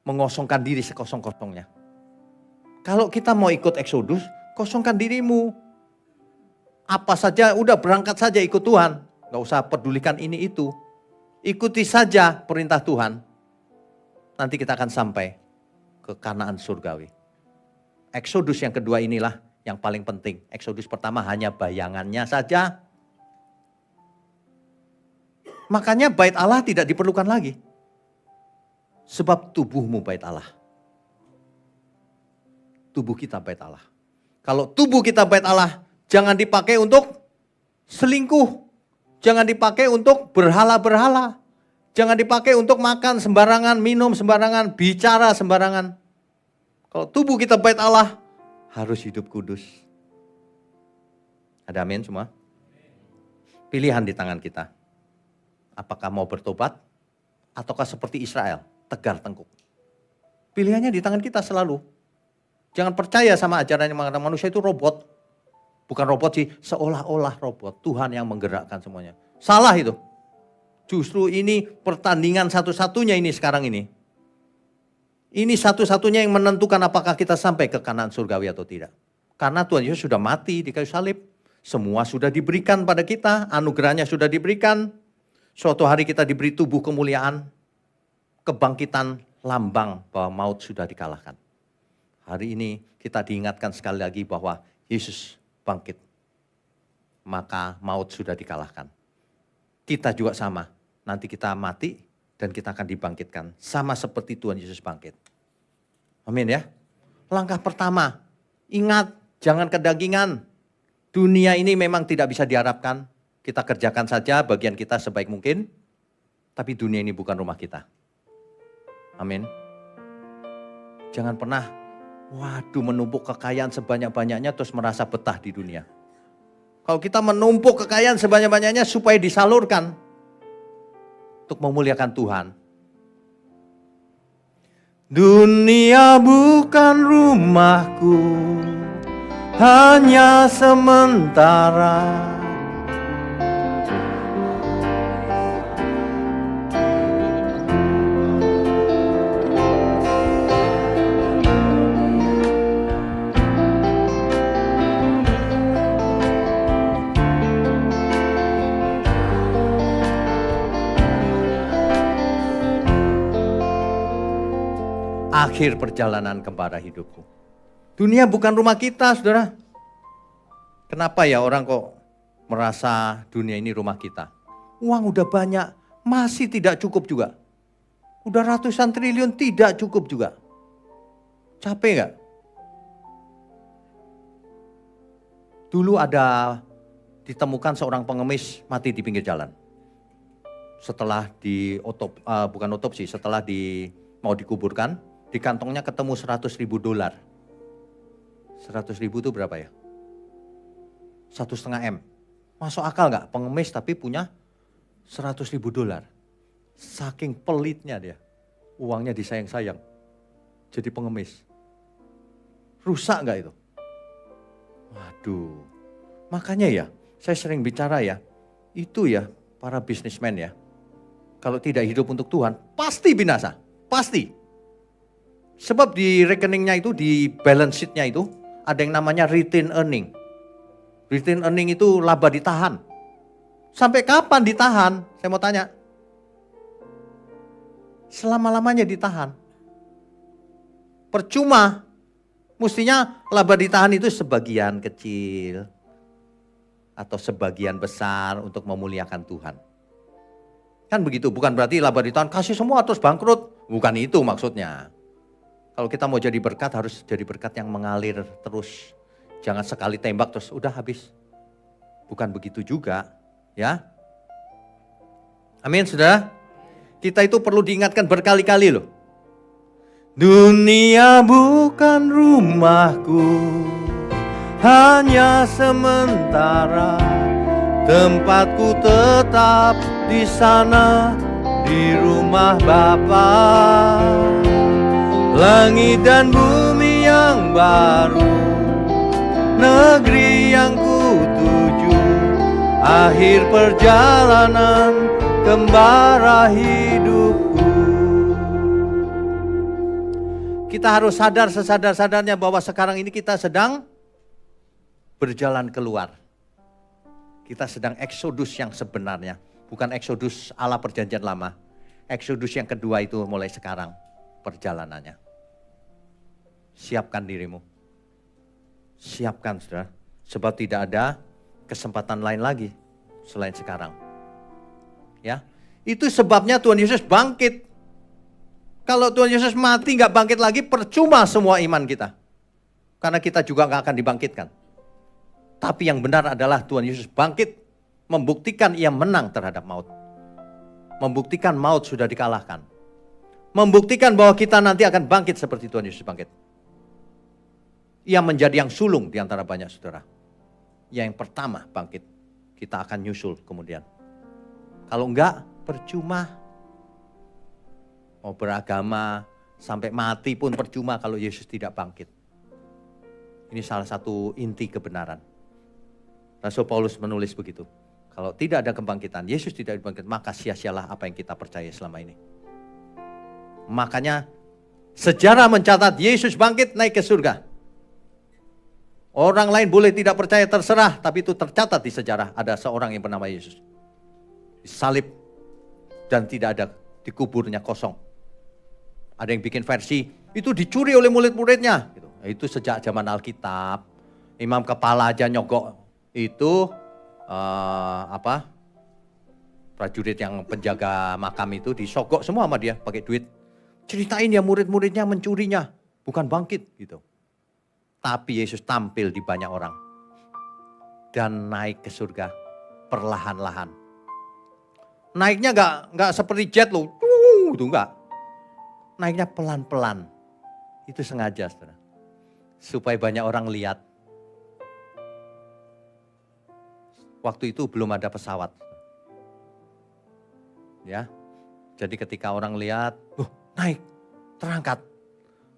mengosongkan diri sekosong-kosongnya. Kalau kita mau ikut Exodus, kosongkan dirimu. Apa saja, udah berangkat saja ikut Tuhan. Gak usah pedulikan ini itu. Ikuti saja perintah Tuhan. Nanti kita akan sampai ke Kanaan surgawi. Exodus yang kedua inilah yang paling penting. Exodus pertama hanya bayangannya saja. Makanya bait Allah tidak diperlukan lagi. Sebab tubuhmu bait Allah. Tubuh kita bait Allah. Kalau tubuh kita bait Allah, jangan dipakai untuk selingkuh. Jangan dipakai untuk berhala-berhala. Jangan dipakai untuk makan sembarangan, minum sembarangan, bicara sembarangan. Kalau tubuh kita bait Allah, harus hidup kudus. Ada amin semua? Pilihan di tangan kita. Apakah mau bertobat? Ataukah seperti Israel, tegar tengkuk? Pilihannya di tangan kita selalu. Jangan percaya sama ajaran yang mengatakan manusia itu robot. Bukan robot sih, seolah-olah robot. Tuhan yang menggerakkan semuanya. Salah itu. Justru ini pertandingan satu-satunya ini sekarang ini. Ini satu-satunya yang menentukan apakah kita sampai ke Kanaan surgawi atau tidak. Karena Tuhan Yesus sudah mati di kayu salib. Semua sudah diberikan pada kita, anugerahnya sudah diberikan. Suatu hari kita diberi tubuh kemuliaan. Kebangkitan lambang bahwa maut sudah dikalahkan. Hari ini kita diingatkan sekali lagi bahwa Yesus bangkit. Maka maut sudah dikalahkan. Kita juga sama. Nanti kita mati dan kita akan dibangkitkan. Sama seperti Tuhan Yesus bangkit. Amin ya. Langkah pertama, ingat jangan kedagingan. Dunia ini memang tidak bisa diharapkan. Kita kerjakan saja bagian kita sebaik mungkin. Tapi dunia ini bukan rumah kita. Amin. Jangan pernah menumpuk kekayaan sebanyak-banyaknya terus merasa betah di dunia. Kalau kita menumpuk kekayaan sebanyak-banyaknya supaya disalurkan untuk memuliakan Tuhan. Dunia bukan rumahku, hanya sementara. Akhir perjalanan kembali hidupku. Dunia bukan rumah kita, saudara. Kenapa ya orang kok merasa dunia ini rumah kita? Uang udah banyak, masih tidak cukup juga. Udah ratusan triliun tidak cukup juga. Capek gak? Dulu ada ditemukan seorang pengemis mati di pinggir jalan. Setelah mau dikuburkan, di kantongnya ketemu $100.000. 100.000 itu berapa ya? 1,5 M. Masuk akal gak? Pengemis tapi punya $100.000. Saking pelitnya dia. Uangnya disayang-sayang. Jadi pengemis. Rusak gak itu? Waduh. Makanya ya, saya sering bicara ya. Itu ya, para bisnismen ya. Kalau tidak hidup untuk Tuhan, pasti binasa. Pasti. Sebab di rekeningnya itu, di balance sheet-nya itu, ada yang namanya retain earning. Retain earning itu laba ditahan. Sampai kapan ditahan? Saya mau tanya. Selama-lamanya ditahan. Percuma. Mestinya laba ditahan itu sebagian kecil. Atau sebagian besar untuk memuliakan Tuhan. Kan begitu, bukan berarti laba ditahan kasih semua terus bangkrut. Bukan itu maksudnya. Kalau kita mau jadi berkat, harus jadi berkat yang mengalir terus. Jangan sekali tembak terus udah habis. Bukan begitu juga, ya. Amin, saudara. Kita itu perlu diingatkan berkali-kali loh. Dunia bukan rumahku, hanya sementara. Tempatku tetap di sana, di rumah Bapa. Langit dan bumi yang baru negeri yang kutuju, akhir perjalanan gembara hidupku. Kita harus sadar sesadar-sadarnya bahwa sekarang ini kita sedang berjalan keluar. Kita sedang eksodus yang sebenarnya, bukan eksodus ala perjanjian lama. Eksodus yang kedua itu mulai sekarang perjalanannya. Siapkan dirimu. Siapkan, saudara. Sebab tidak ada kesempatan lain lagi selain sekarang. Ya, itu sebabnya Tuhan Yesus bangkit. Kalau Tuhan Yesus mati nggak bangkit lagi, percuma semua iman kita. Karena kita juga nggak akan dibangkitkan. Tapi yang benar adalah Tuhan Yesus bangkit, membuktikan ia menang terhadap maut. Membuktikan maut sudah dikalahkan. Membuktikan bahwa kita nanti akan bangkit seperti Tuhan Yesus bangkit. Ia menjadi yang sulung di antara banyak saudara. Yang pertama bangkit. Kita akan nyusul kemudian. Kalau enggak, percuma. Mau beragama, sampai mati pun percuma kalau Yesus tidak bangkit. Ini salah satu inti kebenaran. Rasul Paulus menulis begitu. Kalau tidak ada kebangkitan, Yesus tidak dibangkit, maka sia-sialah apa yang kita percaya selama ini. Makanya sejarah mencatat Yesus bangkit naik ke surga. Orang lain boleh tidak percaya terserah, tapi itu tercatat di sejarah. Ada seorang yang bernama Yesus. Disalib dan tidak ada, dikuburnya kosong. Ada yang bikin versi, itu dicuri oleh murid-muridnya. Itu sejak zaman Alkitab, imam kepala aja nyogok. Itu prajurit yang penjaga makam itu disogok semua sama dia pakai duit. Ceritain ya murid-muridnya mencurinya, bukan bangkit gitu. Tapi Yesus tampil di banyak orang dan naik ke surga perlahan-lahan. Naiknya nggak seperti jet loh, itu enggak. Naiknya pelan-pelan. Itu sengaja, saudara. Supaya banyak orang lihat. Waktu itu belum ada pesawat. Ya. Jadi ketika orang lihat, naik, terangkat.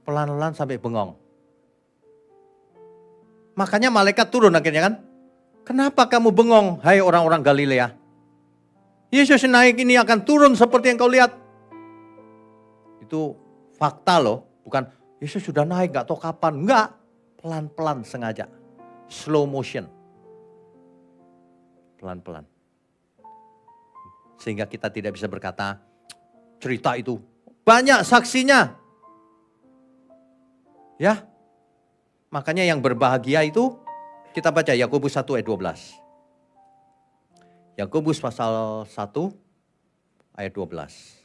Pelan-pelan sampai bengong. Makanya malaikat turun akhirnya kan. Kenapa kamu bengong, hai orang-orang Galilea? Yesus naik ini akan turun seperti yang kau lihat. Itu fakta loh, bukan Yesus sudah naik gak tahu kapan. Enggak, pelan-pelan sengaja. Slow motion. Pelan-pelan. Sehingga kita tidak bisa berkata, cerita itu banyak saksinya. Ya, makanya yang berbahagia itu, kita baca Yakobus 1 ayat 12. Yakobus pasal 1 ayat 12.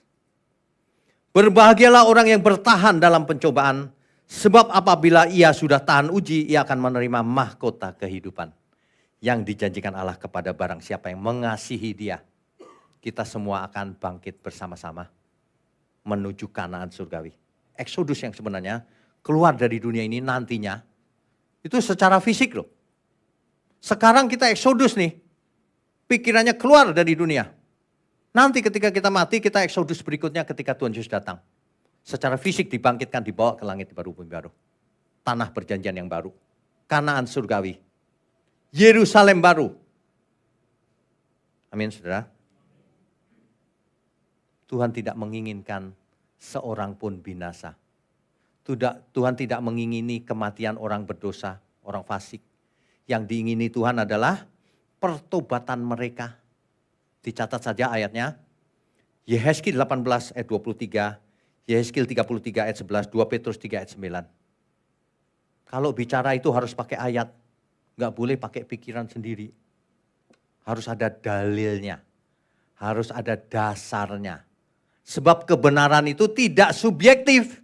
Berbahagialah orang yang bertahan dalam pencobaan, sebab apabila ia sudah tahan uji, ia akan menerima mahkota kehidupan yang dijanjikan Allah kepada barang siapa yang mengasihi dia. Kita semua akan bangkit bersama-sama menuju Kanaan surgawi. Eksodus yang sebenarnya keluar dari dunia ini nantinya, itu secara fisik loh. Sekarang kita eksodus nih, pikirannya keluar dari dunia. Nanti ketika kita mati, kita eksodus berikutnya ketika Tuhan Yesus datang. Secara fisik dibangkitkan, dibawa ke langit baru, bumi baru. Tanah perjanjian yang baru. Kanaan surgawi. Yerusalem baru. Amin, saudara. Tuhan tidak menginginkan seorang pun binasa. Tuhan tidak mengingini kematian orang berdosa, orang fasik. Yang diingini Tuhan adalah pertobatan mereka. Dicatat saja ayatnya. Yehezkiel 18 ayat 23, Yehezkiel 33 ayat 11, 2 Petrus 3 ayat 9. Kalau bicara itu harus pakai ayat. Nggak boleh pakai pikiran sendiri. Harus ada dalilnya. Harus ada dasarnya. Sebab kebenaran itu tidak subjektif.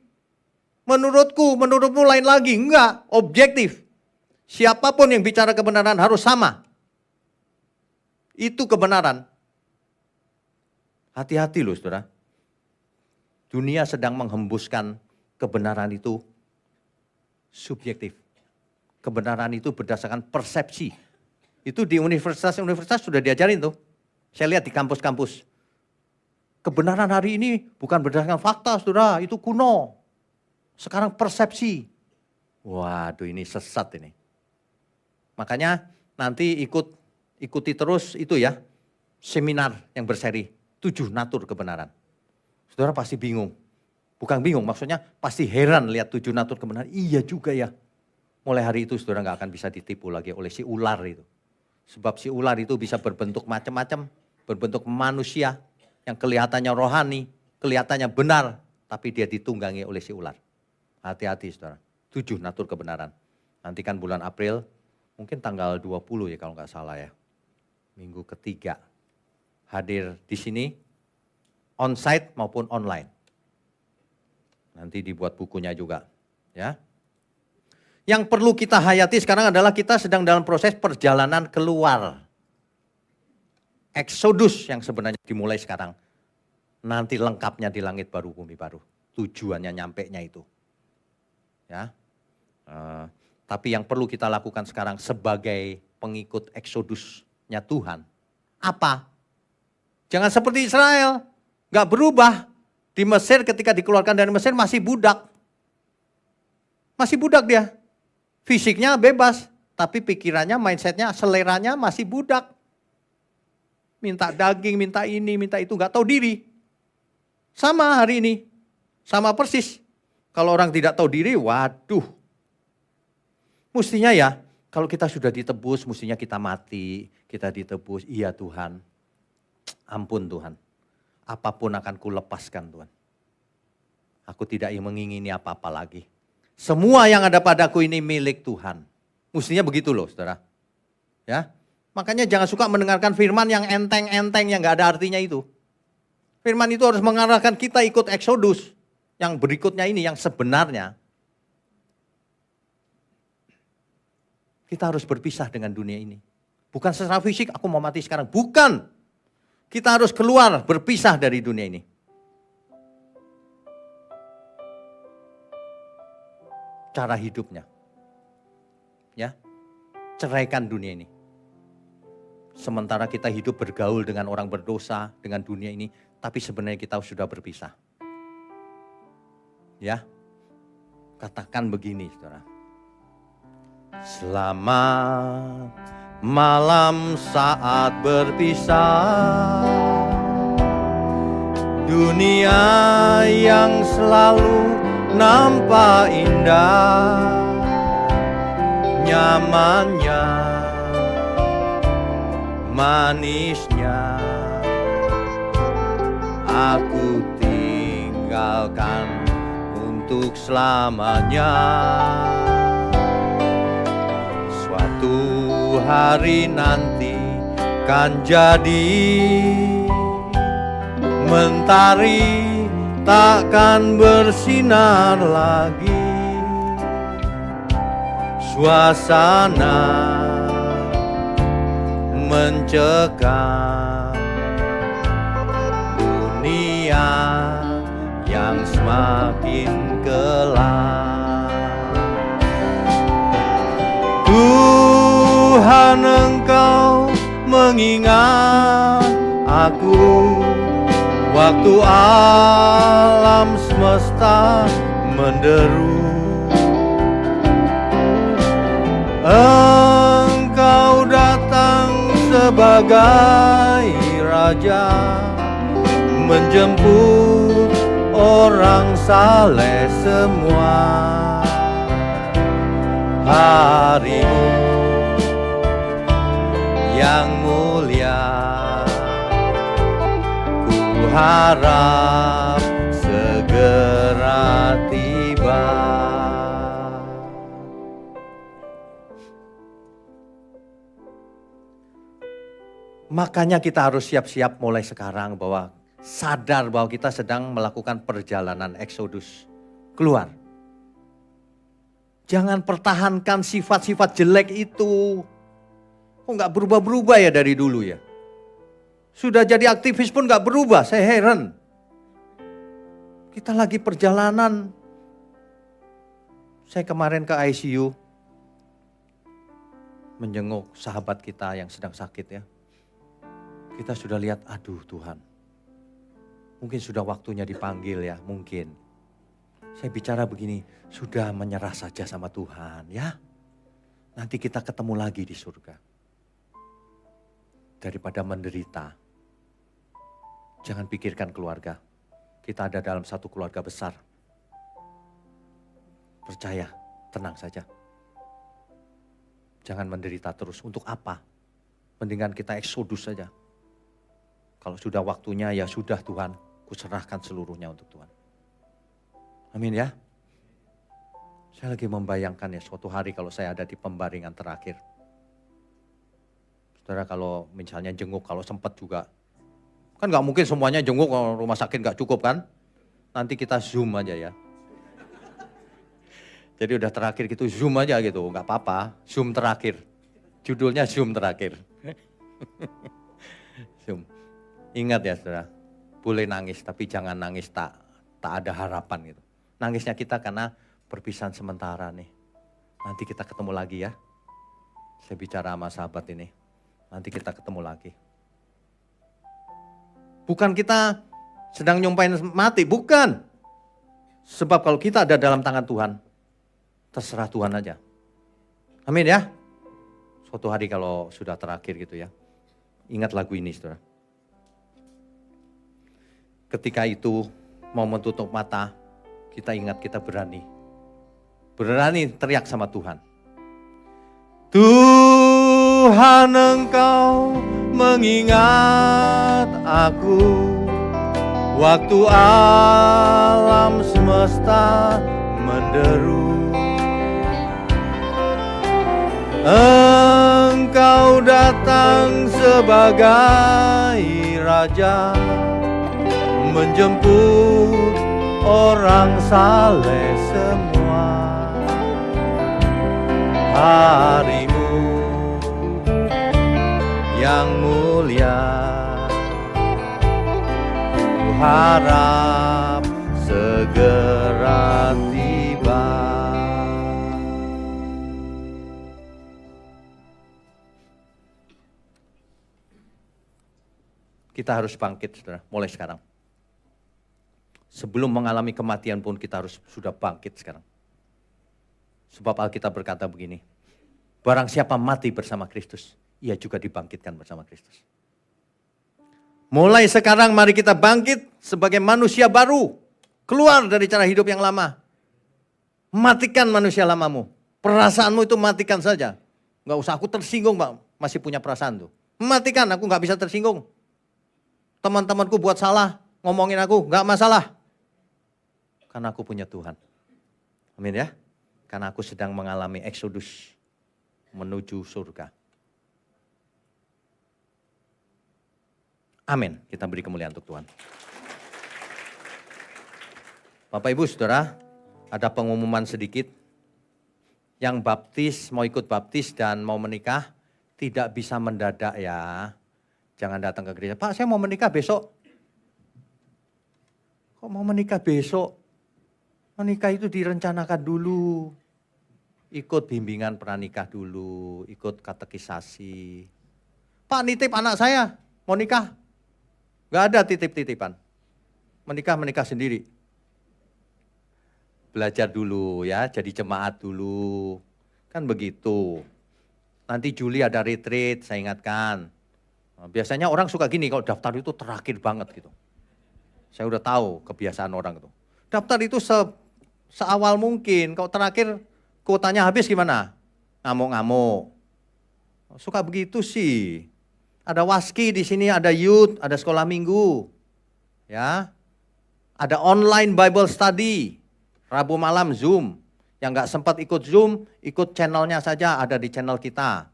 Menurutku, menurutmu lain lagi. Enggak, objektif. Siapapun yang bicara kebenaran harus sama. Itu kebenaran. Hati-hati loh saudara. Dunia sedang menghembuskan kebenaran itu subjektif. Kebenaran itu berdasarkan persepsi. Itu di universitas-universitas sudah diajarin tuh. Saya lihat di kampus-kampus. Kebenaran hari ini bukan berdasarkan fakta saudara, itu kuno. Sekarang persepsi. Waduh ini sesat ini. Makanya nanti ikuti terus itu ya, seminar yang berseri 7 natur kebenaran. Saudara pasti bingung. Bukan bingung, maksudnya pasti heran lihat 7 natur kebenaran. Iya juga ya. Mulai hari itu saudara gak akan bisa ditipu lagi oleh si ular itu. Sebab si ular itu bisa berbentuk macam-macam, berbentuk manusia yang kelihatannya rohani, kelihatannya benar, tapi dia ditunggangi oleh si ular. Hati-hati saudara. 7 natur kebenaran. Nanti kan bulan April, mungkin tanggal 20 ya kalau nggak salah ya. Minggu ketiga. Hadir di sini, on-site maupun online. Nanti dibuat bukunya juga. Ya. Yang perlu kita hayati sekarang adalah kita sedang dalam proses perjalanan keluar. Exodus yang sebenarnya dimulai sekarang. Nanti lengkapnya di langit baru, bumi baru. Tujuannya nyampenya itu. Ya. Tapi yang perlu kita lakukan sekarang sebagai pengikut Exodusnya Tuhan. Apa? Jangan seperti Israel. Gak berubah. Di Mesir ketika dikeluarkan dari Mesir masih budak. Masih budak dia. Fisiknya bebas. Tapi pikirannya, mindsetnya, seleranya masih budak. Minta daging, minta ini, minta itu. Gak tahu diri. Sama hari ini. Sama persis. Kalau orang tidak tahu diri, waduh. Mestinya ya, kalau kita sudah ditebus, mestinya kita mati. Kita ditebus, iya Tuhan. Ampun Tuhan. Apapun akan kulepaskan Tuhan. Aku tidak mengingini apa-apa lagi. Semua yang ada padaku ini milik Tuhan. Mestinya begitu loh saudara. Ya, makanya jangan suka mendengarkan firman yang enteng-enteng yang gak ada artinya itu. Firman itu harus mengarahkan kita ikut Exodus. Yang berikutnya ini yang sebenarnya. Kita harus berpisah dengan dunia ini. Bukan secara fisik aku mau mati sekarang. Bukan. Kita harus keluar, berpisah dari dunia ini. Cara hidupnya. Ya. Ceraikan dunia ini. Sementara kita hidup bergaul dengan orang berdosa, dengan dunia ini, tapi sebenarnya kita sudah berpisah. Ya. Katakan begini, Saudara. Selamat malam saat berpisah, dunia yang selalu nampak indah, nyamannya, manisnya, aku tinggalkan untuk selamanya. Suatu hari nanti kan jadi mentari takkan bersinar lagi, suasana mencekam, dunia yang semakin gelap. Tuhan Engkau mengingat aku waktu alam semesta menderu. Engkau datang sebagai raja, menjemput orang saleh semua. Harimu yang mulia, ku harap segera tiba. Makanya kita harus siap-siap mulai sekarang bahwa sadar bahwa kita sedang melakukan perjalanan Exodus keluar. Jangan pertahankan sifat-sifat jelek itu. Kok gak berubah-berubah ya dari dulu ya? Sudah jadi aktivis pun gak berubah, saya heran. Kita lagi perjalanan. Saya kemarin ke ICU. Menjenguk sahabat kita yang sedang sakit ya. Kita sudah lihat, aduh Tuhan. Mungkin sudah waktunya dipanggil ya, mungkin. Saya bicara begini, sudah menyerah saja sama Tuhan ya. nanti kita ketemu lagi di surga. Daripada menderita. Jangan pikirkan keluarga. Kita ada dalam satu keluarga besar. Percaya, tenang saja. Jangan menderita terus. Untuk apa? Mendingan kita eksodus saja. Kalau sudah waktunya, ya sudah Tuhan. Kuserahkan seluruhnya untuk Tuhan. Amin ya. Saya lagi membayangkan ya suatu hari kalau saya ada di pembaringan terakhir. Saudara kalau misalnya jenguk, kalau sempat juga. Kan gak mungkin semuanya jenguk kalau rumah sakit gak cukup kan. Nanti kita zoom aja ya. Jadi udah terakhir gitu zoom aja gitu, gak apa-apa. Zoom terakhir. Judulnya zoom terakhir. Zoom. Ingat ya saudara, boleh nangis tapi jangan nangis tak ada harapan gitu. Nangisnya kita karena perpisahan sementara nih. Nanti kita ketemu lagi ya. Saya bicara sama sahabat ini. Nanti kita ketemu lagi. Bukan kita sedang nyumpain mati, bukan. Sebab kalau kita ada dalam tangan Tuhan, terserah Tuhan aja. Amin ya. Suatu hari kalau sudah terakhir gitu ya. Ingat lagu ini saudara. Ketika itu mau menutup mata, kita ingat kita berani. Berani teriak sama Tuhan. Tuhan Engkau mengingat aku waktu alam semesta menderu. Engkau datang sebagai Raja menjemput orang saleh semua. Harimu yang mulia, ku harap segera tiba. Kita harus bangkit, saudara, mulai sekarang. Sebelum mengalami kematian pun kita harus sudah bangkit sekarang. Sebab Alkitab berkata begini, barang siapa mati bersama Kristus, ia juga dibangkitkan bersama Kristus. Mulai sekarang mari kita bangkit sebagai manusia baru. Keluar dari cara hidup yang lama. Matikan manusia lamamu. Perasaanmu itu matikan saja. Gak usah aku tersinggung Pak, masih punya perasaan tuh. Matikan, aku gak bisa tersinggung. Teman-temanku buat salah, ngomongin aku, gak masalah. Karena aku punya Tuhan. Amin ya. Karena aku sedang mengalami eksodus menuju surga. Amin. Kita beri kemuliaan untuk Tuhan. Bapak Ibu Saudara, ada pengumuman sedikit. Yang baptis, mau ikut baptis dan mau menikah, tidak bisa mendadak ya. Jangan datang ke gereja, Pak saya mau menikah besok. Kok mau menikah besok? Menikah itu direncanakan dulu. Ikut bimbingan pranikah dulu, ikut katekisasi. Pak nitip anak saya, mau nikah. Gak ada titip-titipan. Menikah sendiri. Belajar dulu ya, jadi jemaat dulu. Kan begitu. Nanti Juli ada retreat, saya ingatkan. Biasanya orang suka gini, kalau daftar itu terakhir banget gitu. Saya udah tahu kebiasaan orang itu. Daftar itu seawal mungkin, kalau terakhir kuotanya habis gimana? Ngamuk-ngamuk. Suka begitu sih. Ada waski di sini, ada youth, ada sekolah minggu. Ya. Ada online Bible study. Rabu malam Zoom. Yang gak sempat ikut Zoom, ikut channelnya saja, ada di channel kita.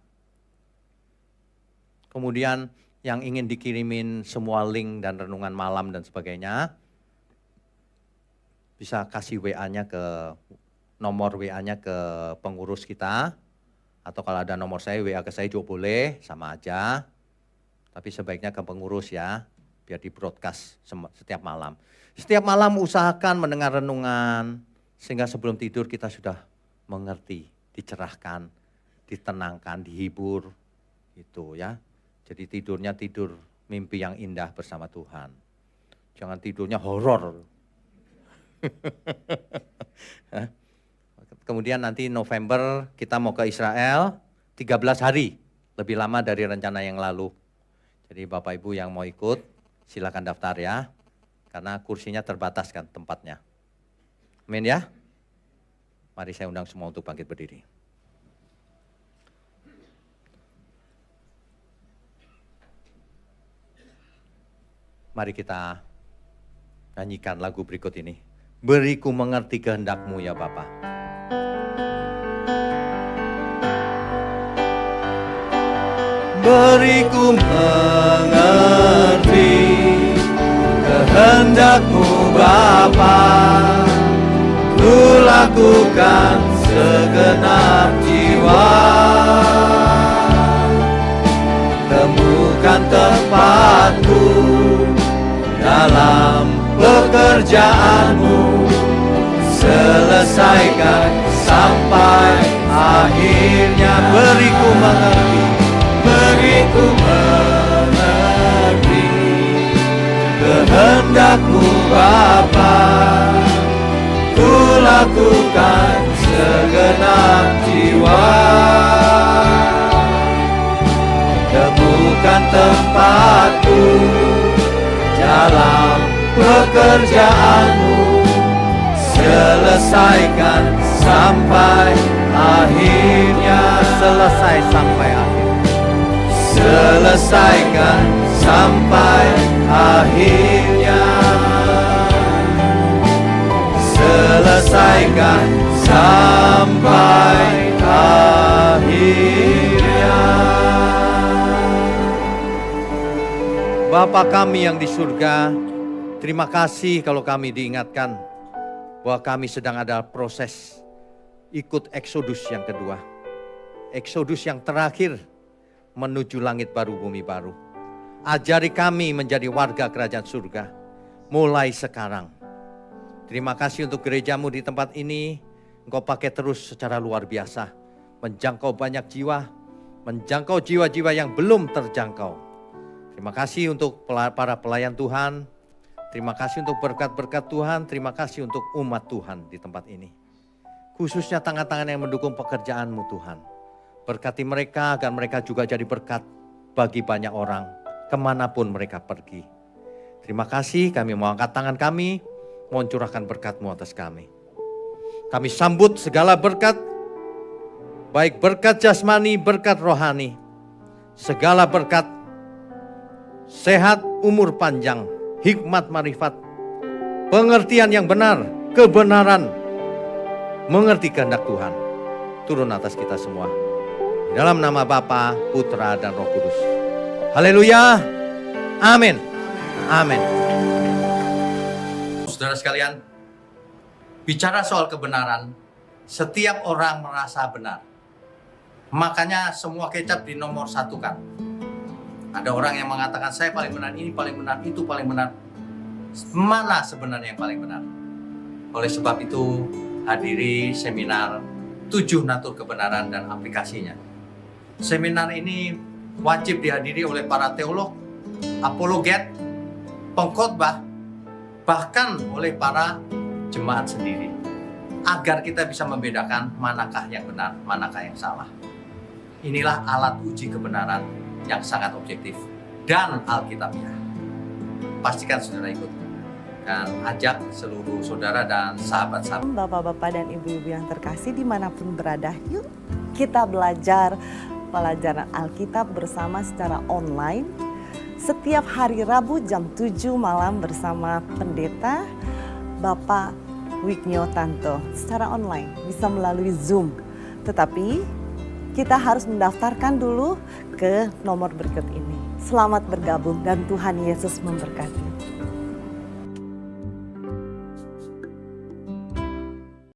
Kemudian yang ingin dikirimin semua link dan renungan malam dan sebagainya, bisa kasih WA-nya ke nomor WA-nya ke pengurus kita. Atau kalau ada nomor saya, WA ke saya juga boleh, sama aja. Tapi sebaiknya ke pengurus ya, biar di broadcast setiap malam. Setiap malam usahakan mendengar renungan, sehingga sebelum tidur kita sudah mengerti, dicerahkan, ditenangkan, dihibur, gitu ya. Jadi tidurnya tidur mimpi yang indah bersama Tuhan. Jangan tidurnya horor. Kemudian kemudian nanti November kita mau ke Israel 13 hari. Lebih lama dari rencana yang lalu. Jadi Bapak Ibu yang mau ikut silakan daftar ya. Karena kursinya terbatas kan tempatnya. Amin ya. Mari saya undang semua untuk bangkit berdiri. Mari kita nyanyikan lagu berikut ini. Beri ku mengerti kehendak-Mu ya Bapa. Beri ku mengerti kehendak-Mu Bapa. Ku lakukan segenap jiwa. Temukan tempatku dalam pekerjaan-Mu. Selesaikan sampai akhirnya. Beri ku mengerti, beri ku mengerti kehendak-Mu Bapa. Ku lakukan segenap jiwa. Temukan tempatku dalam pekerjaan-Mu. Selesaikan sampai akhirnya. Selesai sampai akhir. Selesaikan sampai akhirnya. Selesaikan sampai akhirnya. Bapa kami yang di surga, terima kasih kalau kami diingatkan bahwa kami sedang ada proses ikut Eksodus yang kedua. Eksodus yang terakhir menuju langit baru, bumi baru. Ajari kami menjadi warga kerajaan surga mulai sekarang. Terima kasih untuk gereja-Mu di tempat ini. Engkau pakai terus secara luar biasa. Menjangkau banyak jiwa. Menjangkau jiwa-jiwa yang belum terjangkau. Terima kasih untuk para pelayan Tuhan. Terima kasih untuk berkat-berkat Tuhan. Terima kasih untuk umat Tuhan di tempat ini. Khususnya tangan-tangan yang mendukung pekerjaan-Mu Tuhan. Berkati mereka agar mereka juga jadi berkat bagi banyak orang. Kemanapun mereka pergi. Terima kasih, kami mau angkat tangan kami. Mohon curahkan berkat-Mu atas kami. Kami sambut segala berkat. Baik berkat jasmani, berkat rohani. Segala berkat. Sehat, umur panjang. Hikmat, marifat. Pengertian yang benar. Kebenaran. Mengerti kehendak Tuhan. Turun atas kita semua. Dalam nama Bapa, Putra, dan Roh Kudus. Haleluya. Amin. Amin. Saudara sekalian, bicara soal kebenaran, setiap orang merasa benar. Makanya semua kecap di nomor satu kan. Ada orang yang mengatakan saya paling benar, ini paling benar, itu paling benar. Mana sebenarnya yang paling benar? Oleh sebab itu, hadiri seminar 7 natur kebenaran dan aplikasinya. Seminar ini wajib dihadiri oleh para teolog, apologet, pengkhotbah, bahkan oleh para jemaat sendiri. Agar kita bisa membedakan manakah yang benar, manakah yang salah. Inilah alat uji kebenaran yang sangat objektif dan alkitabiah. Pastikan saudara ikut. Dan ajak seluruh saudara dan sahabat-sahabat. Bapak-bapak dan ibu-ibu yang terkasih dimanapun berada, yuk kita belajar pelajaran Alkitab bersama secara online. Setiap hari Rabu jam 7 malam bersama pendeta Bapak Wignio Tanto. Secara online, bisa melalui Zoom. Tetapi kita harus mendaftarkan dulu ke nomor berikut ini. Selamat bergabung dan Tuhan Yesus memberkati.